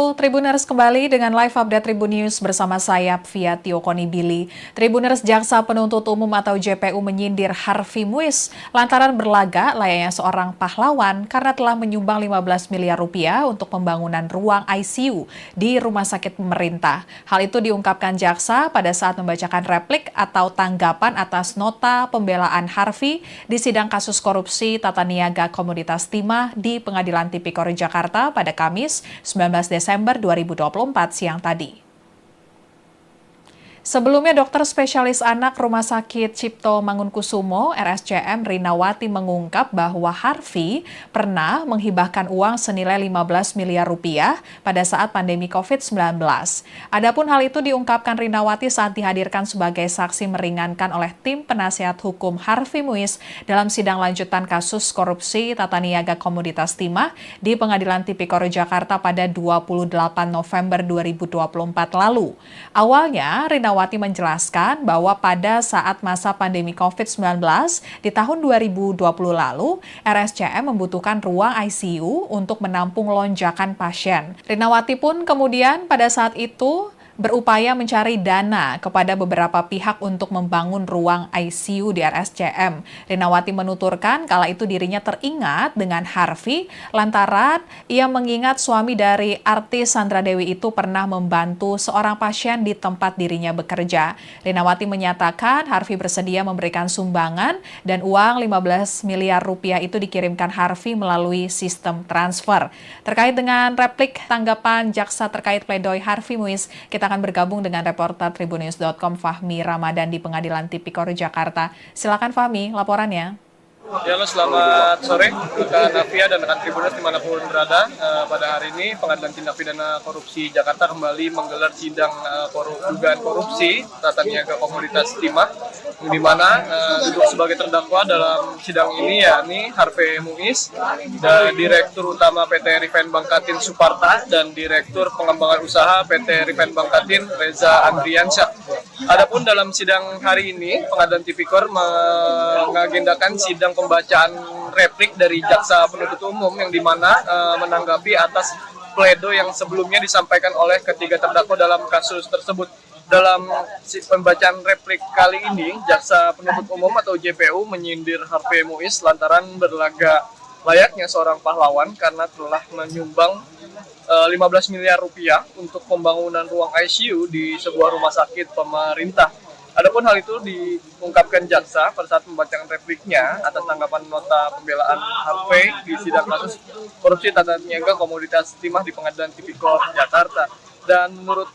Halo Tribuners, kembali dengan live update Tribun News bersama saya Fia Tio Konibili. Tribuners, Jaksa Penuntut Umum atau JPU menyindir Harvey Muiz lantaran berlaga layaknya seorang pahlawan karena telah menyumbang 15 miliar rupiah untuk pembangunan ruang ICU di rumah sakit pemerintah. Hal itu diungkapkan jaksa pada saat membacakan replik atau tanggapan atas nota pembelaan Harvey di sidang kasus korupsi tata niaga komoditas timah di Pengadilan Tipikor Jakarta pada Kamis 19 Desember 2024 siang tadi. Sebelumnya, dokter spesialis anak Rumah Sakit Cipto Mangunkusumo (RSCM) Rinawati mengungkap bahwa Harvey pernah menghibahkan uang senilai 15 miliar rupiah pada saat pandemi COVID-19. Adapun hal itu diungkapkan Rinawati saat dihadirkan sebagai saksi meringankan oleh tim penasihat hukum Harvey Muiz dalam sidang lanjutan kasus korupsi tata niaga komoditas timah di Pengadilan Tipikor Jakarta pada 28 November 2024 lalu. Awalnya, Rinawati menjelaskan bahwa pada saat masa pandemi COVID-19 di tahun 2020 lalu, RSCM membutuhkan ruang ICU untuk menampung lonjakan pasien. Rinawati pun kemudian pada saat itu berupaya mencari dana kepada beberapa pihak untuk membangun ruang ICU di RSCM. Rinawati menuturkan kala itu dirinya teringat dengan Harvey lantaran ia mengingat suami dari artis Sandra Dewi itu pernah membantu seorang pasien di tempat dirinya bekerja. Rinawati menyatakan Harvey bersedia memberikan sumbangan dan uang 15 miliar rupiah itu dikirimkan Harvey melalui sistem transfer. Terkait dengan replik tanggapan jaksa terkait pledoi Harvey Muiz, kita akan bergabung dengan reporter tribunnews.com Fahmi Ramadan di Pengadilan Tipikor Jakarta. Silakan Fahmi, laporannya. Ya, selamat sore rekan Navia dan rekan Tribunnews dimanapun berada. Pada hari ini Pengadilan Tindak Pidana Korupsi Jakarta kembali menggelar sidang dugaan korupsi tata niaga komoditas timah, di mana duduk sebagai terdakwa dalam sidang ini yakni Harvey Muiz, dan Direktur Utama PT Refine Bangkatin Suparta dan Direktur Pengembangan Usaha PT Refine Bangkatin Reza Andriansyah. Adapun dalam sidang hari ini, Pengadilan Tipikor mengagendakan sidang pembacaan replik dari jaksa penuntut umum yang dimana menanggapi atas pledo yang sebelumnya disampaikan oleh ketiga terdakwa dalam kasus tersebut. Dalam pembacaan replik kali ini, jaksa penuntut umum atau JPU menyindir Harvey Muiz lantaran berlaga layaknya seorang pahlawan karena telah menyumbang 15 miliar rupiah untuk pembangunan ruang ICU di sebuah rumah sakit pemerintah. Adapun hal itu diungkapkan jaksa pada saat membacakan repliknya atas tanggapan nota pembelaan Harvey di sidang kasus korupsi tata niaga komoditas timah di Pengadilan Tipikor Jakarta. Dan menurut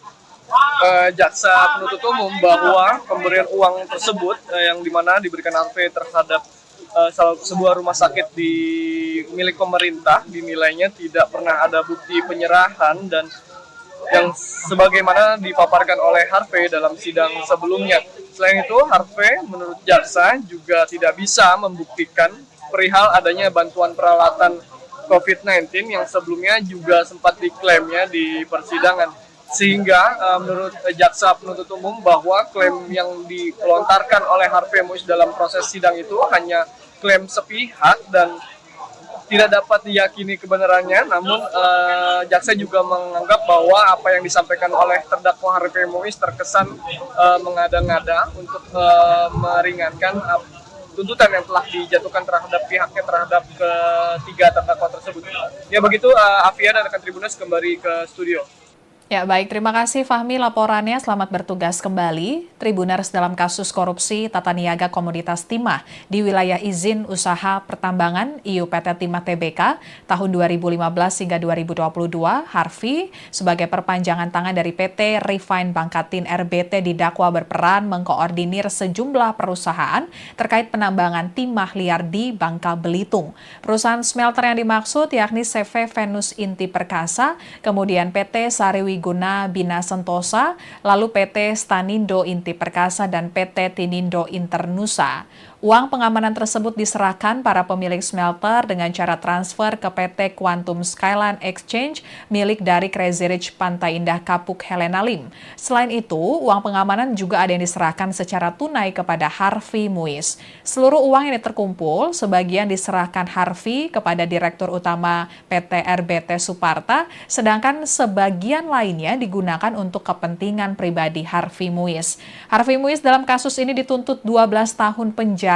jaksa penuntut umum bahwa pemberian uang tersebut yang dimana diberikan Harvey terhadap sebuah rumah sakit di milik pemerintah dinilainya tidak pernah ada bukti penyerahan dan yang sebagaimana dipaparkan oleh Harvey dalam sidang sebelumnya. Selain itu, Harvey menurut jaksa juga tidak bisa membuktikan perihal adanya bantuan peralatan COVID-19 yang sebelumnya juga sempat diklaimnya di persidangan. Sehingga menurut jaksa penuntut umum bahwa klaim yang dilontarkan oleh Harvey Muiz dalam proses sidang itu hanya klaim sepihak dan tidak dapat diyakini kebenarannya. Namun jaksa juga menganggap bahwa apa yang disampaikan oleh terdakwa Harvey Muiz terkesan mengada-ngada untuk meringankan tuntutan yang telah dijatuhkan terhadap pihaknya terhadap ketiga terdakwa tersebut. Ya begitu, Afia dan rekan Tribunnews kembali ke studio. Ya baik, terima kasih Fahmi laporannya. Selamat bertugas kembali. Tribuners, dalam kasus korupsi tata niaga komoditas timah di wilayah izin usaha pertambangan IU PT Timah Tbk tahun 2015 hingga 2022, Harvey sebagai perpanjangan tangan dari PT Refine Bangkatin RBT didakwa berperan mengkoordinir sejumlah perusahaan terkait penambangan timah liar di Bangka Belitung. Perusahaan smelter yang dimaksud yakni CV Venus Inti Perkasa, kemudian PT Sariwi Guna Bina Sentosa, lalu PT Stanindo Inti Perkasa, dan PT Tinindo Internusa. Uang pengamanan tersebut diserahkan para pemilik smelter dengan cara transfer ke PT Quantum Skyline Exchange milik dari Crazy Rich Pantai Indah Kapuk Helena Lim. Selain itu, uang pengamanan juga ada yang diserahkan secara tunai kepada Harvey Muiz. Seluruh uang yang terkumpul, sebagian diserahkan Harvey kepada Direktur Utama PT RBT Suparta, sedangkan sebagian lainnya digunakan untuk kepentingan pribadi Harvey Muiz. Harvey Muiz dalam kasus ini dituntut 12 tahun penjara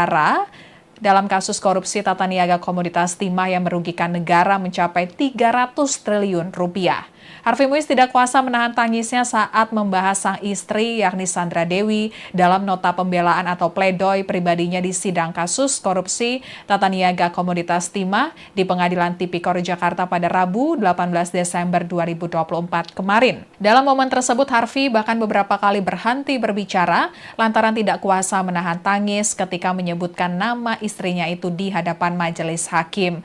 dalam kasus korupsi tata niaga komoditas timah yang merugikan negara mencapai 300 triliun rupiah. Harvey Muiz tidak kuasa menahan tangisnya saat membahas sang istri yakni Sandra Dewi dalam nota pembelaan atau pledoi pribadinya di sidang kasus korupsi tata niaga komoditas timah di Pengadilan Tipikor Jakarta pada Rabu 18 Desember 2024 kemarin. Dalam momen tersebut Harvey bahkan beberapa kali berhenti berbicara lantaran tidak kuasa menahan tangis ketika menyebutkan nama istrinya itu di hadapan majelis hakim.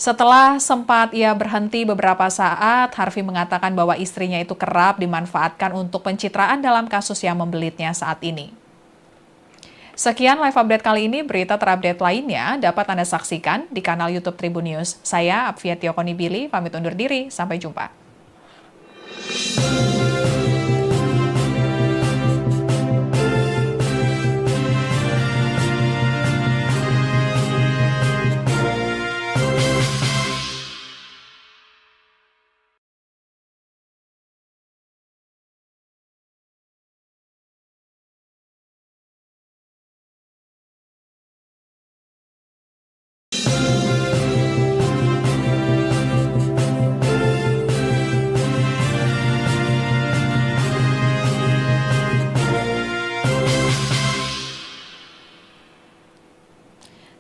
Setelah sempat ia berhenti beberapa saat, Harvey mengatakan bahwa istrinya itu kerap dimanfaatkan untuk pencitraan dalam kasus yang membelitnya saat ini. Sekian live update kali ini, berita terupdate lainnya dapat Anda saksikan di kanal YouTube Tribun News. Saya Apvia Tiokonibili, pamit undur diri, sampai jumpa.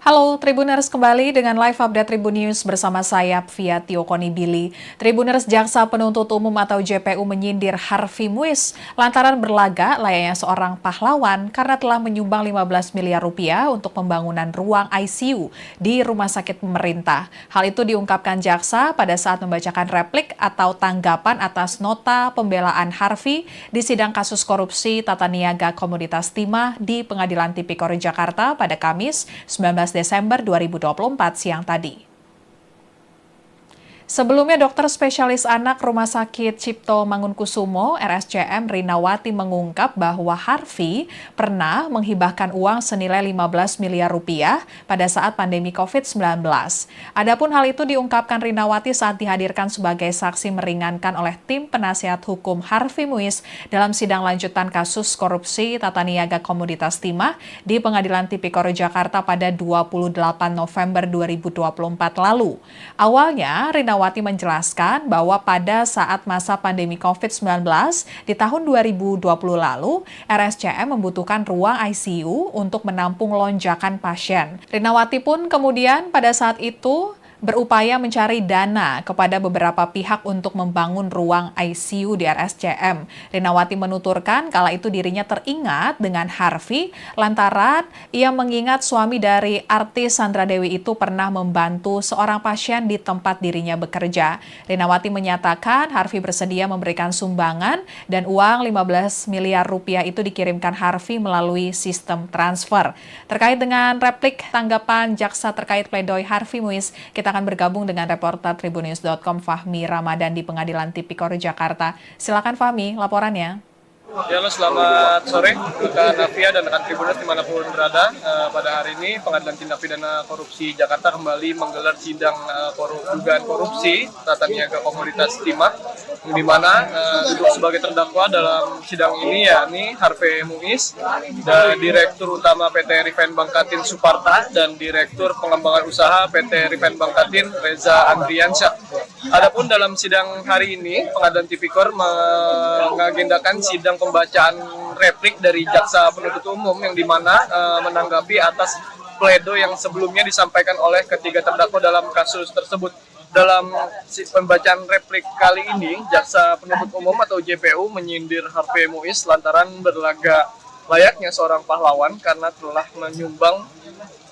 Halo Tribuners, kembali dengan live update Tribun News bersama saya Apvia Tiokonibili. Tribuners, Jaksa Penuntut Umum atau JPU menyindir Harvey Muiz lantaran berlaga layaknya seorang pahlawan karena telah menyumbang 15 miliar rupiah untuk pembangunan ruang ICU di rumah sakit pemerintah. Hal itu diungkapkan jaksa pada saat membacakan replik atau tanggapan atas nota pembelaan Harvey di sidang kasus korupsi tata niaga komoditas timah di Pengadilan Tipikor Jakarta pada Kamis 19 Desember 2024 siang tadi. Sebelumnya, dokter spesialis anak Rumah Sakit Cipto Mangunkusumo (RSCM) Rinawati mengungkap bahwa Harvey pernah menghibahkan uang senilai 15 miliar rupiah pada saat pandemi COVID-19. Adapun hal itu diungkapkan Rinawati saat dihadirkan sebagai saksi meringankan oleh tim penasihat hukum Harvey Muiz dalam sidang lanjutan kasus korupsi tata niaga komoditas timah di Pengadilan Tipikor Jakarta pada 28 November 2024 lalu. Awalnya, Rinawati menjelaskan bahwa pada saat masa pandemi COVID-19 di tahun 2020 lalu, RSCM membutuhkan ruang ICU untuk menampung lonjakan pasien. Rinawati pun kemudian pada saat itu berupaya mencari dana kepada beberapa pihak untuk membangun ruang ICU di RSCM. Rinawati menuturkan kala itu dirinya teringat dengan Harvey lantaran ia mengingat suami dari artis Sandra Dewi itu pernah membantu seorang pasien di tempat dirinya bekerja. Rinawati menyatakan Harvey bersedia memberikan sumbangan dan uang 15 miliar rupiah itu dikirimkan Harvey melalui sistem transfer. Terkait dengan replik tanggapan jaksa terkait pledoi Harvey Muiz, kita akan bergabung dengan reporter Tribunnews.com Fahmi Ramadan di Pengadilan Tipikor Jakarta. Silakan Fahmi, laporannya. Ya, selamat sore rekan Apvia dan rekan Tribunnews dimanapun berada. Pada hari ini Pengadilan Tindak Pidana Korupsi Jakarta kembali menggelar sidang dugaan korupsi tata niaga komoditas timah, di mana duduk sebagai terdakwa dalam sidang ini yakni Harvey Muiz, dan Direktur Utama PT Refine Bangkatin Suparta dan Direktur Pengembangan Usaha PT Refine Bangkatin Reza Andriansyah. Adapun dalam sidang hari ini Pengadilan Tipikor mengagendakan sidang pembacaan replik dari jaksa penuntut umum yang dimana menanggapi atas pledo yang sebelumnya disampaikan oleh ketiga terdakwa dalam kasus tersebut. Dalam pembacaan replik kali ini, jaksa penuntut umum atau JPU menyindir Harvey Muiz lantaran berlaga layaknya seorang pahlawan karena telah menyumbang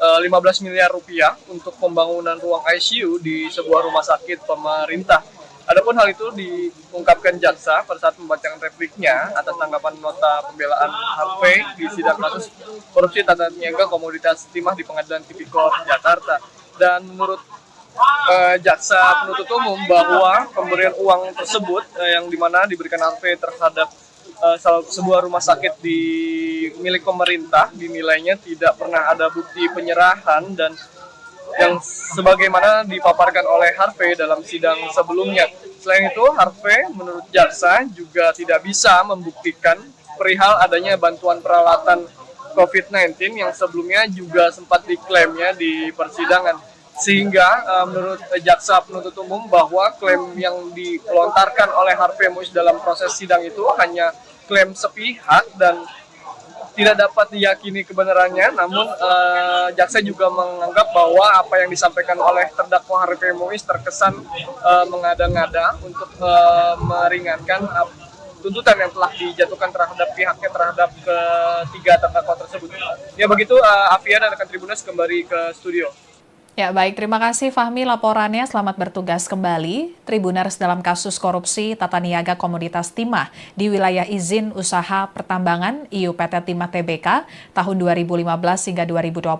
15 miliar rupiah untuk pembangunan ruang ICU di sebuah rumah sakit pemerintah. Adapun hal itu diungkapkan jaksa pada saat membacakan repliknya atas tanggapan nota pembelaan Harvey di sidang kasus korupsi tata niaga komoditas timah di Pengadilan Tipikor Jakarta. Dan menurut jaksa penuntut umum bahwa pemberian uang tersebut yang dimana diberikan Harvey terhadap sebuah rumah sakit milik pemerintah dinilainya tidak pernah ada bukti penyerahan dan yang sebagaimana dipaparkan oleh Harvey dalam sidang sebelumnya. Selain itu, Harvey menurut jaksa juga tidak bisa membuktikan perihal adanya bantuan peralatan COVID-19 yang sebelumnya juga sempat diklaimnya di persidangan. Sehingga menurut jaksa penuntut umum bahwa klaim yang dilontarkan oleh Harvey Muiz dalam proses sidang itu hanya klaim sepihak dan tidak dapat diyakini kebenarannya, namun jaksa juga menganggap bahwa apa yang disampaikan oleh terdakwa Harvey Muiz terkesan mengada-ngada untuk meringankan tuntutan yang telah dijatuhkan terhadap pihaknya terhadap ketiga terdakwa tersebut. Ya begitu, Afia dan rekan Tribuners kembali ke studio. Ya, baik. Terima kasih Fahmi laporannya. Selamat bertugas kembali. Tribuners dalam kasus korupsi tata niaga komoditas timah di wilayah izin usaha pertambangan IUPT Timah Tbk tahun 2015 hingga 2022,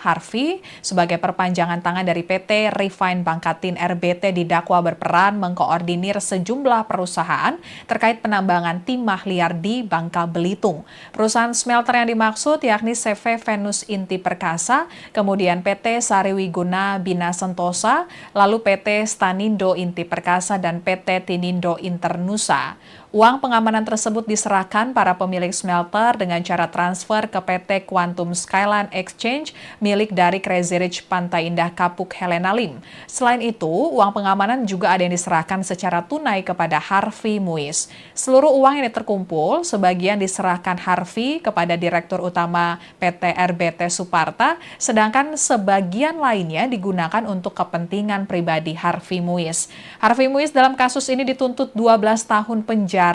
Harvey sebagai perpanjangan tangan dari PT Refine Bangkatin RBT didakwa berperan mengkoordinir sejumlah perusahaan terkait penambangan timah liar di Bangka Belitung. Perusahaan smelter yang dimaksud yakni CV Venus Inti Perkasa, kemudian PT Sariwi Guna Bina Sentosa, lalu PT Stanindo Inti Perkasa, dan PT Tinindo Internusa. Uang pengamanan tersebut diserahkan para pemilik smelter dengan cara transfer ke PT Quantum Skyline Exchange milik dari Crazy Rich Pantai Indah Kapuk Helena Lim. Selain itu, uang pengamanan juga ada yang diserahkan secara tunai kepada Harvey Muiz. Seluruh uang yang terkumpul, sebagian diserahkan Harvey kepada Direktur Utama PT RBT Suparta, sedangkan sebagian lainnya digunakan untuk kepentingan pribadi Harvey Muiz. Harvey Muiz dalam kasus ini dituntut 12 tahun penjara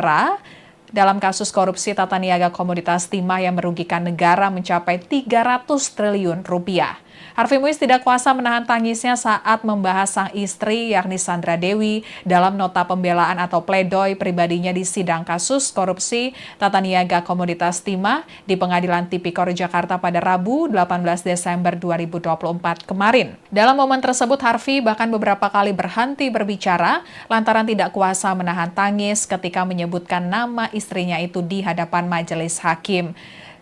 dalam kasus korupsi tata niaga komoditas timah yang merugikan negara mencapai 300 triliun rupiah. Harvey Muiz tidak kuasa menahan tangisnya saat membahas sang istri yakni Sandra Dewi dalam nota pembelaan atau pledoi pribadinya di sidang kasus korupsi tata niaga komoditas timah di Pengadilan Tipikor Jakarta pada Rabu 18 Desember 2024 kemarin. Dalam momen tersebut, Harvey bahkan beberapa kali berhenti berbicara lantaran tidak kuasa menahan tangis ketika menyebutkan nama istrinya itu di hadapan majelis hakim.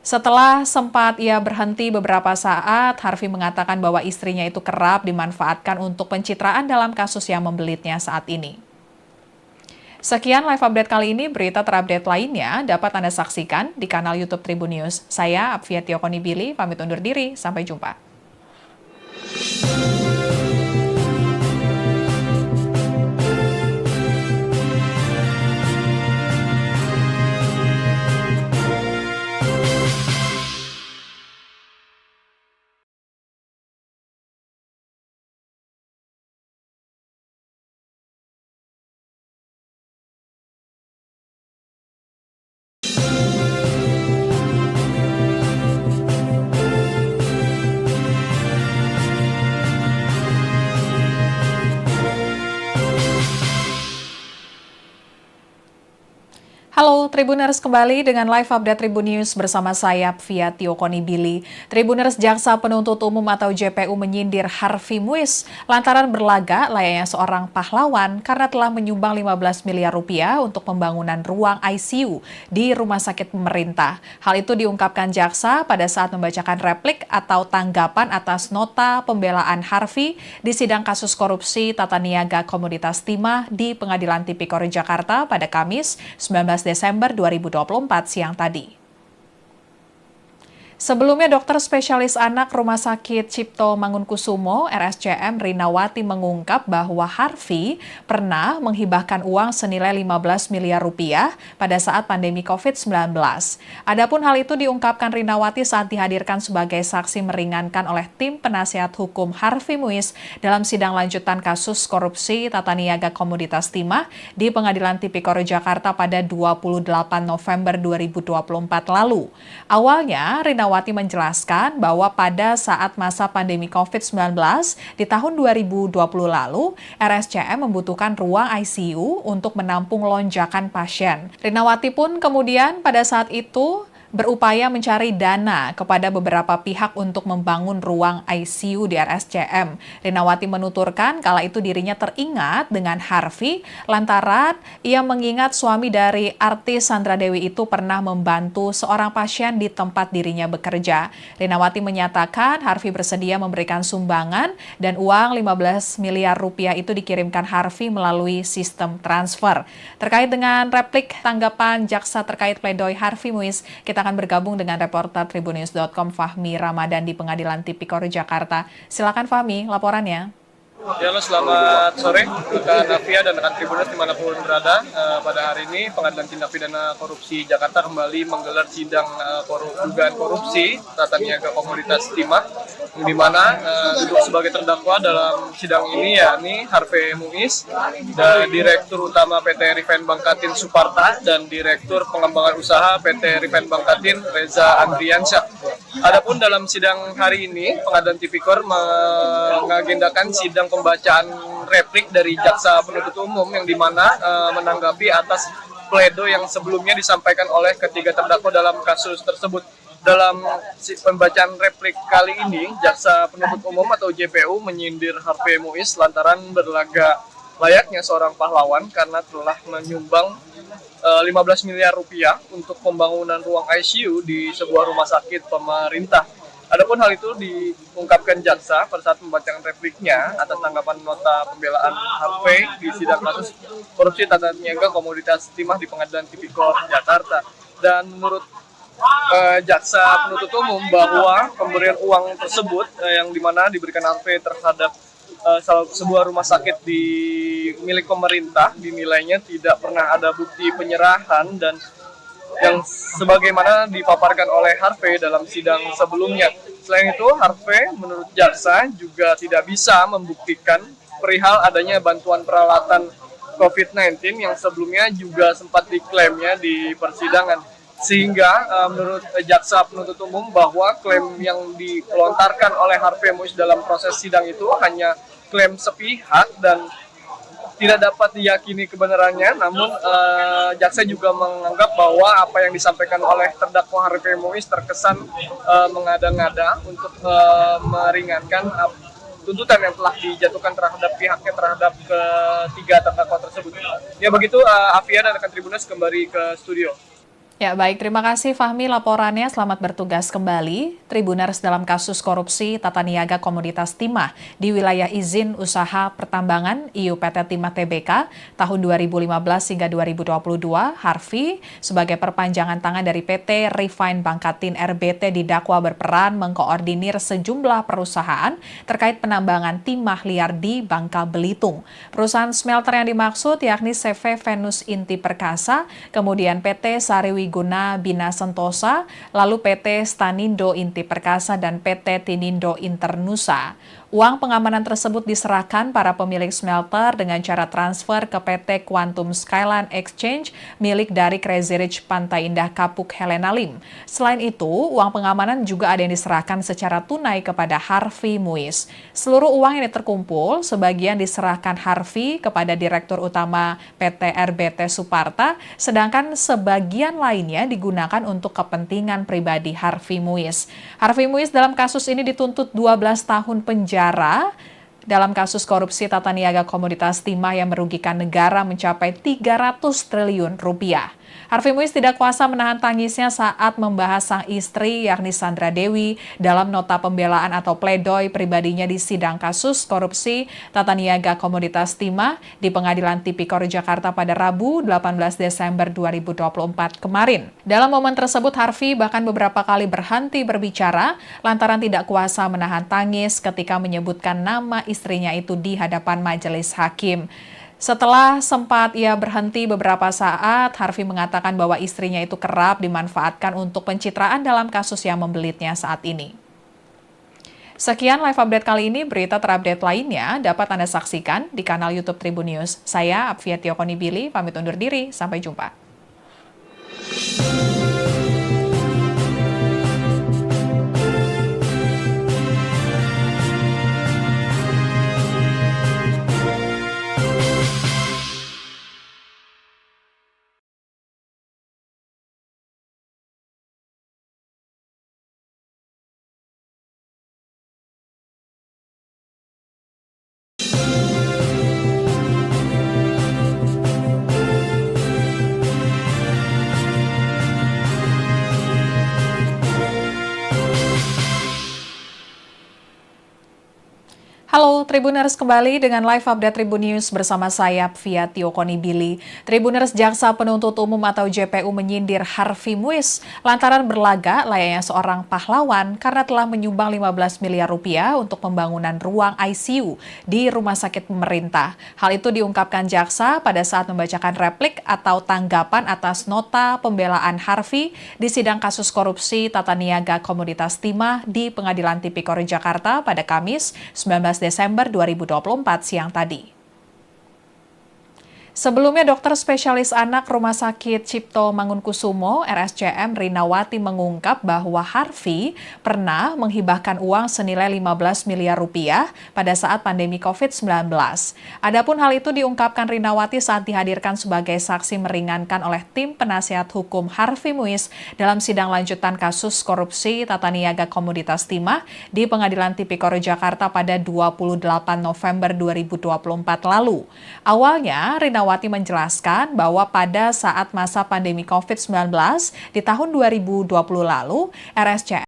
Setelah sempat ia berhenti beberapa saat, Harvey mengatakan bahwa istrinya itu kerap dimanfaatkan untuk pencitraan dalam kasus yang membelitnya saat ini. Sekian live update kali ini, berita terupdate lainnya dapat Anda saksikan di kanal YouTube Tribun News. Saya Apvia Tiokonibili, pamit undur diri, sampai jumpa. Halo Tribuners, kembali dengan live update Tribun News bersama saya Apvia Tiokonibili. Tribuners, Jaksa Penuntut Umum atau JPU menyindir Harvey Muiz lantaran berlagak layaknya seorang pahlawan karena telah menyumbang 15 miliar rupiah untuk pembangunan ruang ICU di rumah sakit pemerintah. Hal itu diungkapkan jaksa pada saat membacakan replik atau tanggapan atas nota pembelaan Harvey di sidang kasus korupsi tata niaga komoditas timah di Pengadilan Tipikor Jakarta pada Kamis 19 Desember 2024 siang tadi. Sebelumnya, dokter spesialis anak Rumah Sakit Cipto Mangunkusumo (RSCM) Rinawati mengungkap bahwa Harvey pernah menghibahkan uang senilai 15 miliar rupiah pada saat pandemi COVID-19. Adapun hal itu diungkapkan Rinawati saat dihadirkan sebagai saksi meringankan oleh tim penasihat hukum Harvey Muiz dalam sidang lanjutan kasus korupsi tata niaga komoditas timah di Pengadilan Tipikor Jakarta pada 28 November 2024 lalu. Awalnya, Rinawati Rinawati menjelaskan bahwa pada saat masa pandemi COVID-19 di tahun 2020 lalu, RSCM membutuhkan ruang ICU untuk menampung lonjakan pasien. Rinawati pun kemudian pada saat itu berupaya mencari dana kepada beberapa pihak untuk membangun ruang ICU di RSCM. Rinawati menuturkan kala itu dirinya teringat dengan Harvey lantaran ia mengingat suami dari artis Sandra Dewi itu pernah membantu seorang pasien di tempat dirinya bekerja. Rinawati menyatakan Harvey bersedia memberikan sumbangan dan uang 15 miliar rupiah itu dikirimkan Harvey melalui sistem transfer. Terkait dengan replik tanggapan jaksa terkait pledoi Harvey Muiz, kita akan bergabung dengan reporter Tribunnews.com Fahmi Ramadan di Pengadilan Tipikor Jakarta. Silakan Fahmi, laporannya. Ya, selamat sore rekan Navia dan rekan Tribunnews dimanapun berada. Pada hari ini Pengadilan Tindak Pidana Korupsi Jakarta kembali menggelar sidang dugaan korupsi tata niaga komoditas timah, di mana duduk sebagai terdakwa dalam sidang ini yakni Harvey Muiz, dan Direktur Utama PT Refine Bangkatin Suparta dan Direktur Pengembangan Usaha PT Refine Bangkatin Reza Andriansyah. Adapun dalam sidang hari ini, Pengadilan Tipikor mengagendakan sidang pembacaan replik dari jaksa penuntut umum yang dimana menanggapi atas pledoi yang sebelumnya disampaikan oleh ketiga terdakwa dalam kasus tersebut. Dalam pembacaan replik kali ini, jaksa penuntut umum atau JPU menyindir Harvey Muiz lantaran berlaga layaknya seorang pahlawan karena telah menyumbang 15 miliar rupiah untuk pembangunan ruang ICU di sebuah rumah sakit pemerintah. Adapun hal itu diungkapkan jaksa pada saat pembacaan repliknya atas tanggapan nota pembelaan Harvey di sidang kasus korupsi tata niaga komoditas timah di Pengadilan Tipikor Jakarta. Dan menurut jaksa penuntut umum bahwa pemberian uang tersebut yang dimana diberikan Harvey terhadap sebuah rumah sakit di milik pemerintah dinilainya tidak pernah ada bukti penyerahan dan yang sebagaimana dipaparkan oleh Harvey dalam sidang sebelumnya. Selain itu, Harvey menurut jaksa juga tidak bisa membuktikan perihal adanya bantuan peralatan COVID-19 yang sebelumnya juga sempat diklaimnya di persidangan. Sehingga menurut jaksa penuntut umum bahwa klaim yang dilontarkan oleh Harvey Muiz dalam proses sidang itu hanya klaim sepihak dan tidak dapat diyakini kebenarannya. Namun jaksa juga menganggap bahwa apa yang disampaikan oleh terdakwa Harvey Muiz terkesan mengada-ngada untuk meringankan tuntutan yang telah dijatuhkan terhadap pihaknya terhadap ketiga terdakwa tersebut. Ya begitu, Afia dan rekan Tribunnews kembali ke studio. Ya baik, terima kasih Fahmi laporannya. Selamat bertugas kembali. Tribuners dalam kasus korupsi tata niaga komoditas timah di wilayah izin usaha pertambangan IUPT Timah Tbk tahun 2015 hingga 2022, Harvey sebagai perpanjangan tangan dari PT Refine Bangkatin RBT didakwa berperan mengkoordinir sejumlah perusahaan terkait penambangan timah liar di Bangka Belitung. Perusahaan smelter yang dimaksud yakni CV Venus Inti Perkasa, kemudian PT Sariwi Guna Bina Sentosa, lalu PT Stanindo Inti Perkasa, dan PT Tinindo Internusa. Uang pengamanan tersebut diserahkan para pemilik smelter dengan cara transfer ke PT Quantum Skyline Exchange milik dari Crazy Rich Pantai Indah Kapuk Helena Lim. Selain itu, uang pengamanan juga ada yang diserahkan secara tunai kepada Harvey Muiz. Seluruh uang ini terkumpul, sebagian diserahkan Harvey kepada Direktur Utama PT RBT Suparta, sedangkan sebagian lainnya digunakan untuk kepentingan pribadi Harvey Muiz. Harvey Muiz dalam kasus ini dituntut 12 tahun penjara dalam kasus korupsi tata niaga komoditas timah yang merugikan negara mencapai 300 triliun rupiah. Harvey Muiz tidak kuasa menahan tangisnya saat membahas sang istri yakni Sandra Dewi dalam nota pembelaan atau pledoi pribadinya di sidang kasus korupsi tata niaga komoditas timah di Pengadilan Tipikor Jakarta pada Rabu 18 Desember 2024 kemarin. Dalam momen tersebut Harvey bahkan beberapa kali berhenti berbicara lantaran tidak kuasa menahan tangis ketika menyebutkan nama istrinya itu di hadapan majelis hakim. Setelah sempat ia berhenti beberapa saat, Harvey mengatakan bahwa istrinya itu kerap dimanfaatkan untuk pencitraan dalam kasus yang membelitnya saat ini. Sekian live update kali ini, berita terupdate lainnya dapat Anda saksikan di kanal YouTube Tribun News. Saya Apvia Tiokonibili, pamit undur diri, sampai jumpa. Halo Tribuners, kembali dengan live update Tribun News bersama saya Pvia Tiokoni Billy. Tribuners, Jaksa Penuntut Umum atau JPU menyindir Harvey Muiz lantaran berlaga layaknya seorang pahlawan karena telah menyumbang 15 miliar rupiah untuk pembangunan ruang ICU di rumah sakit pemerintah. Hal itu diungkapkan Jaksa pada saat membacakan replik atau tanggapan atas nota pembelaan Harvey di sidang kasus korupsi tata niaga komoditas timah di Pengadilan Tipikor Jakarta pada Kamis 19 Desember 2024 siang tadi. Sebelumnya, dokter spesialis anak Rumah Sakit Cipto Mangunkusumo (RSCM) Rinawati mengungkap bahwa Harvey pernah menghibahkan uang senilai 15 miliar rupiah pada saat pandemi COVID-19. Adapun hal itu diungkapkan Rinawati saat dihadirkan sebagai saksi meringankan oleh tim penasihat hukum Harvey Muiz dalam sidang lanjutan kasus korupsi tata niaga komoditas timah di Pengadilan Tipikor Jakarta pada 28 November 2024 lalu. Awalnya, Rinawati menjelaskan bahwa pada saat masa pandemi COVID-19 di tahun 2020 lalu, RSCM